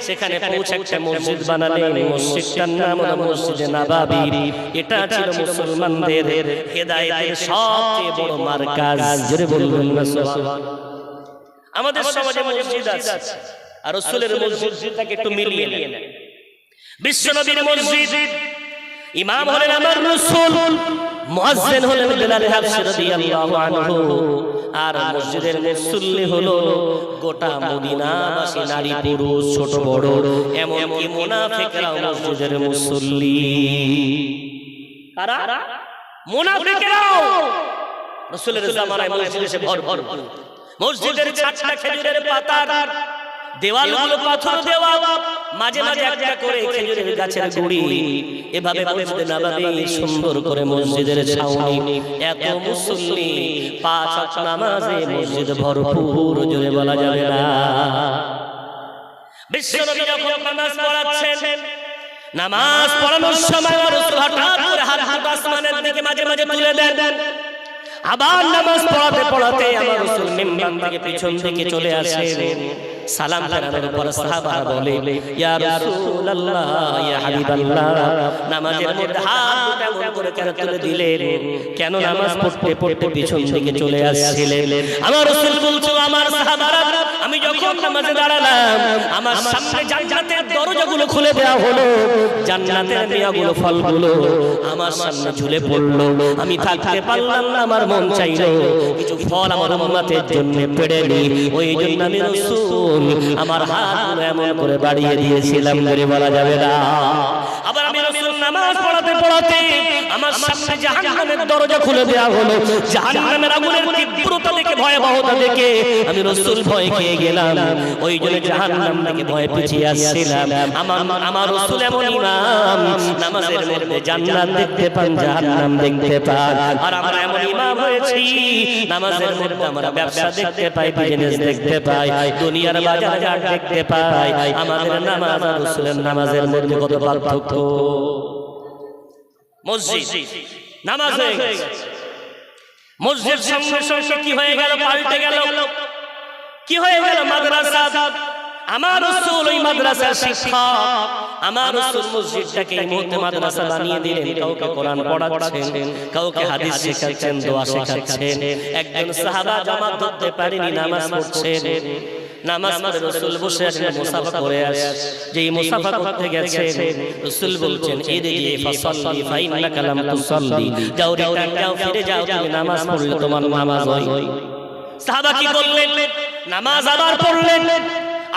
সেখানে পৌঁছে একটা মসজিদ বানালেন, মসজিদটার নাম হলো মসজিদে নববী। এটা ছিল মুসলমানদের হেদায়েতের সবচেয়ে বড় মার্কাজ। জোরে বলবেন না সুবহানাল্লাহ। আমাদের সমাজে মসজিদ আছে, আর রাসূলের মসজিদটাকে একটু মিলিয়ে নেন। বিশ্বনবীর মসজিদ, ইমাম হলেন আমার রাসূল, মুয়াজ্জিন হলেন বিলাল হাবশী রাদিয়াল্লাহু আনহু, আর মসজিদের মুসল্লি হলো গোটা মদিনাবাসী, নারী পুরুষ ছোট বড়, এমনকি মুনাফিকরাও মসজিদের মুসল্লি। কারা? মুনাফিকরাও রাসূলের জামানায় মসজিদে এসে ভর মসজিদের ছাদটা খেজুরের পাতার, দেওয়ালগুলো পাথর দেওয়া, মাঝে মাঝে একটা করে খেজুরের গাছের গুড়ি, এভাবে মসজিদে নববী সুন্দর করে মসজিদের ছাউনি, এত মুসল্লি, 5 ওয়াক্ত নামাজে মসজিদ ভরপুর, জোরে বলা যাবে না। বিশ্বনবী যখন নামাজ পড়াচ্ছেন, নামাজ পড়ানোর সময় রাসূল হঠাৎ করে হাত আসমানের দিকে মাঝে মাঝে তুলে দেন, আবার নামাজ পড়াতে আমার রাসূল মিম্বার থেকে পিছন দিকে চলে আসেন। সালাম ফেরানোর পর সাহাবারা বলে, ইয়া রাসূলুল্লাহ, ইয়া হাবিবাল্লাহ, নামাজের মধ্যে হাত দুটো এমন করে কেন তুলে দিলেন? কেন নামাজ পড়তে পড়তে পিছন দিকে চলে আসছিলেন? আমার রাসূল বলছো, আমার সাহাবারা, আমি যখন নামাজে দাঁড়ালাম, আমার সামনে জান্নাতের দরজাগুলো খুলে দেওয়া হলো, জান্নাতের মেয়াগুলো, ফলগুলো আমার সামনে ঝুলে পড়লো, আমি থাকতে পারলাম না, আমার মন চাইলো কিছু ফল আমার উম্মতের জন্য পেড়ে নিই, ওই জন্য আমি রাসূল আমার হাতগুলো এমন করে বাড়িয়ে দিয়েছিলাম, বলে বলা যাবে না। আবার আমি রাসূল নামাজ পড়াতে আমার সামনে জাহান্নামের দরজা খুলে দেওয়া হলো, জাহান্নামের আগুনের তীব্রতা দেখে, ভয়াবহতা দেখে আমি রাসূল ভয় খেয়ে গেলাম, ওই জন্য জাহান্নাম থেকে ভয় পিছিয়ে আসছিলাম। আমার রাসূল এমন ইমাম, নামাজের মধ্যে জান্নাত দেখতে পান, জাহান্নাম দেখতে পান, আর আমরা এমন ইমাম হয়েছি, নামাজের মধ্যে আমরা ব্যবসা দেখতে পাই, বিজনেস দেখতে পাই, দুনিয়ার বাজার দেখতে পাই। আমাদের নামাজ আর রাসূলের নামাজের মধ্যে কত পার্থক্য! মসজিদ নামাজ হয়ে গেছে, মসজিদ সঙ্গে সঙ্গে কি হয়ে গেল? পাল্টে গেল। কি হয়ে গেল? মাদ্রাসা। আমার রাসূল ওই মাদ্রাসার শিক্ষক, আমার রাসূল মসজিদটাকে এই মুহূর্তে মাদ্রাসা বানিয়ে দিলেন। কাউকে কোরআন পড়াচ্ছেন, কাউকে হাদিস শেখাচ্ছেন, দোয়া শেখাচ্ছেন। একজন সাহাবা জামাত ধরতে পারেনি, নামাজ পড়ছেন, নামাজ পড়ে রাসূল বসে আছেন, মুসাফা করে আসেন। যেই মুসাফা করতে গেছেন, রাসূল বলছেন, ইরজি ফাসাল্লি ফাইন্নাকা লাম তুসাল্লি, যাও রিটার্ন যাও, ফিরে যাও, তুমি নামাজ পড়লে তোমার নামাজ হয়। সাহাবা কি করলেন? নামাজ আবার পড়লেন,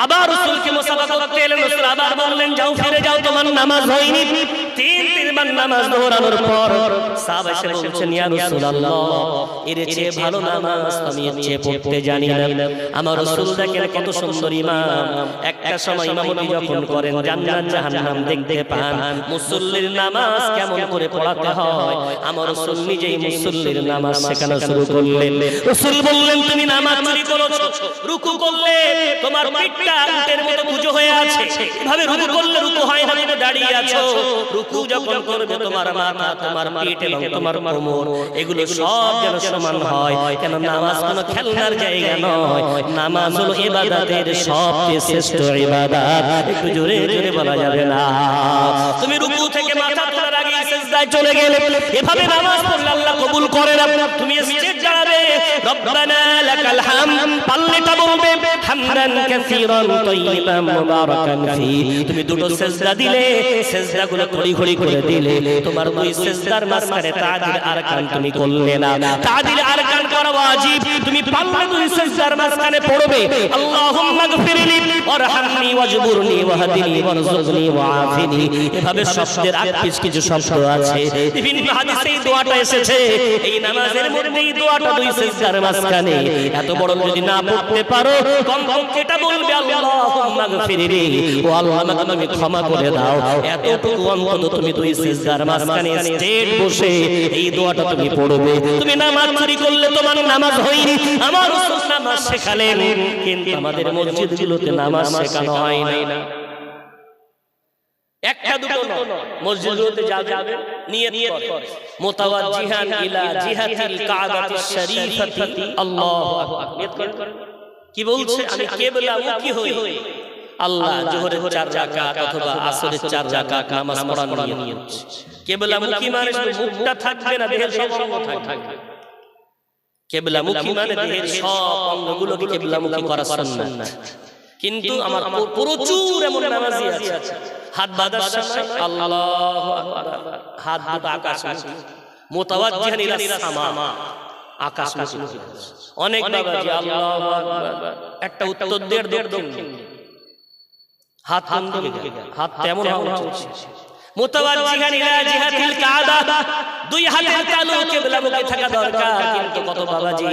আবার রাসূলকে মুসাফা করতে এলেন, রাসূল আবার বললেন, যাও, ফিরে যাও, তোমার নামাজ হয়নি। 3বার নামাজ দৌড়ানোর পর সাহাবা এসে বলছেন, ইয়া রাসূলুল্লাহ, এর চেয়ে ভালো নামাজ আমি এর চেয়ে পড়তে জানি না। আমার রাসূল দেখেন কত সুন্দর ইমাম, একটা সময় ইমামতি যখন করেন, জান্নাত জাহান্নাম দেখতে পান, মুসল্লির নামাজ কেমন করে পড়াতে হয়, আমার রাসূল নিজেই মুসল্লির নামাজ শেখানো শুরু করলেন। রাসূল বললেন, তুমি নামাজ চুরি করেছো, রুকু করলে তোমার পিঠটা উটের মতো বুঝো হয়ে আছে, এভাবে রুকু করলে রুকু হয় না, তুমি দাঁড়িয়ে আছো, রুকু যখন করবে তোমার মাথা, তোমার পিঠ এবং তোমার কোমর এগুলো সব যেন সমান হয়। কেন নামাজ কোনো খেলনার জায়গা নয়, নামাজ হলো ইবাদতের সবচেয়ে শ্রেষ্ঠ ইবাদত। একটু জোরে জোরে বলা যাবে না? তুমি রুকু থেকে মাথা তোলার আগে সিজদায় চলে গেলে, এভাবে নামাজ পড়লে আল্লাহ কবুল করে না। তুমি স্টেজ দাঁড়াবে, রব্বানা লাকাল হামদ, পাল্লেটা বলবে হামদান কাসীরান তাইয়িবান মুবারাকান ফি। তুমি দুটো সিজদা দিলে, সিজদাগুলো ঘড়ি ঘড়ি করে দিলে, তোমার দুই সিজদার মাঝখানে তাদিল আরকান তুমি করলে না। তাদিল আরকান করা ওয়াজিব। তুমি পারলে দুই সিজদার মাঝখানে পড়বে আল্লাহুম্মা গফিরলি ওয়ারহামনি ওয়াজবুরনি ওয়াহদিনি ওয়ারযুকনি ওয়াআফিনি। এভাবে শব্দের আটপিস কিছু শব্দ আছে, বিভিন্ন হাদিসে এই দোয়াটা এসেছে। এই নামাজের মধ্যে এই দোয়াটা দুই সিজদার মাঝখানে, এত বড় যদি না পড়তে পারো, কমপক্ষে এটা বলবে আল্লাহুম্মা গফিরলি, ও আল্লাহ আমাকে তুমি ক্ষমা করে দাও। এতটুকু অন্তত তুমি দুই সিজদার মাঝখানে স্টেট বসে এই দোয়াটা তুমি পড়বে। তুমি নামাজ চুরি করলে তোমার নামাজ হয়নি। আমার রাসূল নামাজ শেখালেন, কিন্তু আমাদের মসজিদগুলোতে নামাজ শেখানো হয় না। একটা দুটো নয়, মসজিদগুলোতে যাবে নিয়ত করে মুতাওয়াজ্জিহান ইলা জিহাতিল কাবাতিশ শরীফাতি, আল্লাহু আকবার। নিয়ত করে কি বলছে? আমি কিবলামুখী হই। আল্লাহ যোহরের 4 রাকাত অথবা আসরের 4 রাকাত নামাজ পড়ার নিয়ত। কিবলামুখী মানে মুখটা থাকবে না, দেহের সব অঙ্গ থাকবে। কিবলামুখী মানে দেহের সব অঙ্গগুলোকে কিবলামুখী করা সুন্নাত। কিন্তু আমার প্রচুর এমন নামাজি আছে, হাত বাঁধার সময় আল্লাহু আকবার, হাত দুটো আকাশে, মুতাওয়াজ্জিহান ইলা সামা, আকাশমুখী। অনেক বাবাজি আল্লাহু আকবার একটা উত্তর দেড় দক্ষিণ, হাত কোন দিকে? হাত তেমন হওয়া উচিত। মুতাওয়াজ্জিহান ইলা জিহাতিল কাবা, দুই হাতের তালু কিবলামুখী থাকা দরকার। কিন্তু কত বাবাজি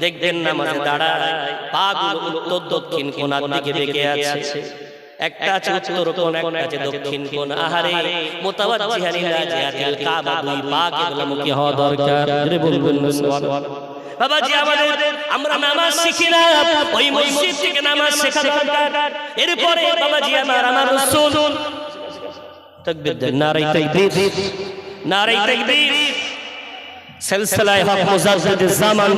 দেখবেন নামাজে দাঁড়ায়, পাগুলো উত্তর দক্ষিণ কোণার দিকে বেঁকে আছে। একটা আছে উত্তর কোণ, একটা আছে দক্ষিণ কোণ। আহারে, মুতাওয়াজ্জিহান ইলা জিহাতিল কাবা, দুই পা কিবলামুখী হওয়া দরকার। জোরে বলবেন সুবহানাল্লাহ। বাবাজি আমরা নামাজ শিখি না, ওই মসজিদ থেকে নামাজ শেখা দরকার। এরপরে বাবাজি আমার রাসূল তাকবীর দেন, নারে তাকবীর, নারে তাকবীর, সিলসিলায়ে হক মুজাদ্দিদ জামান।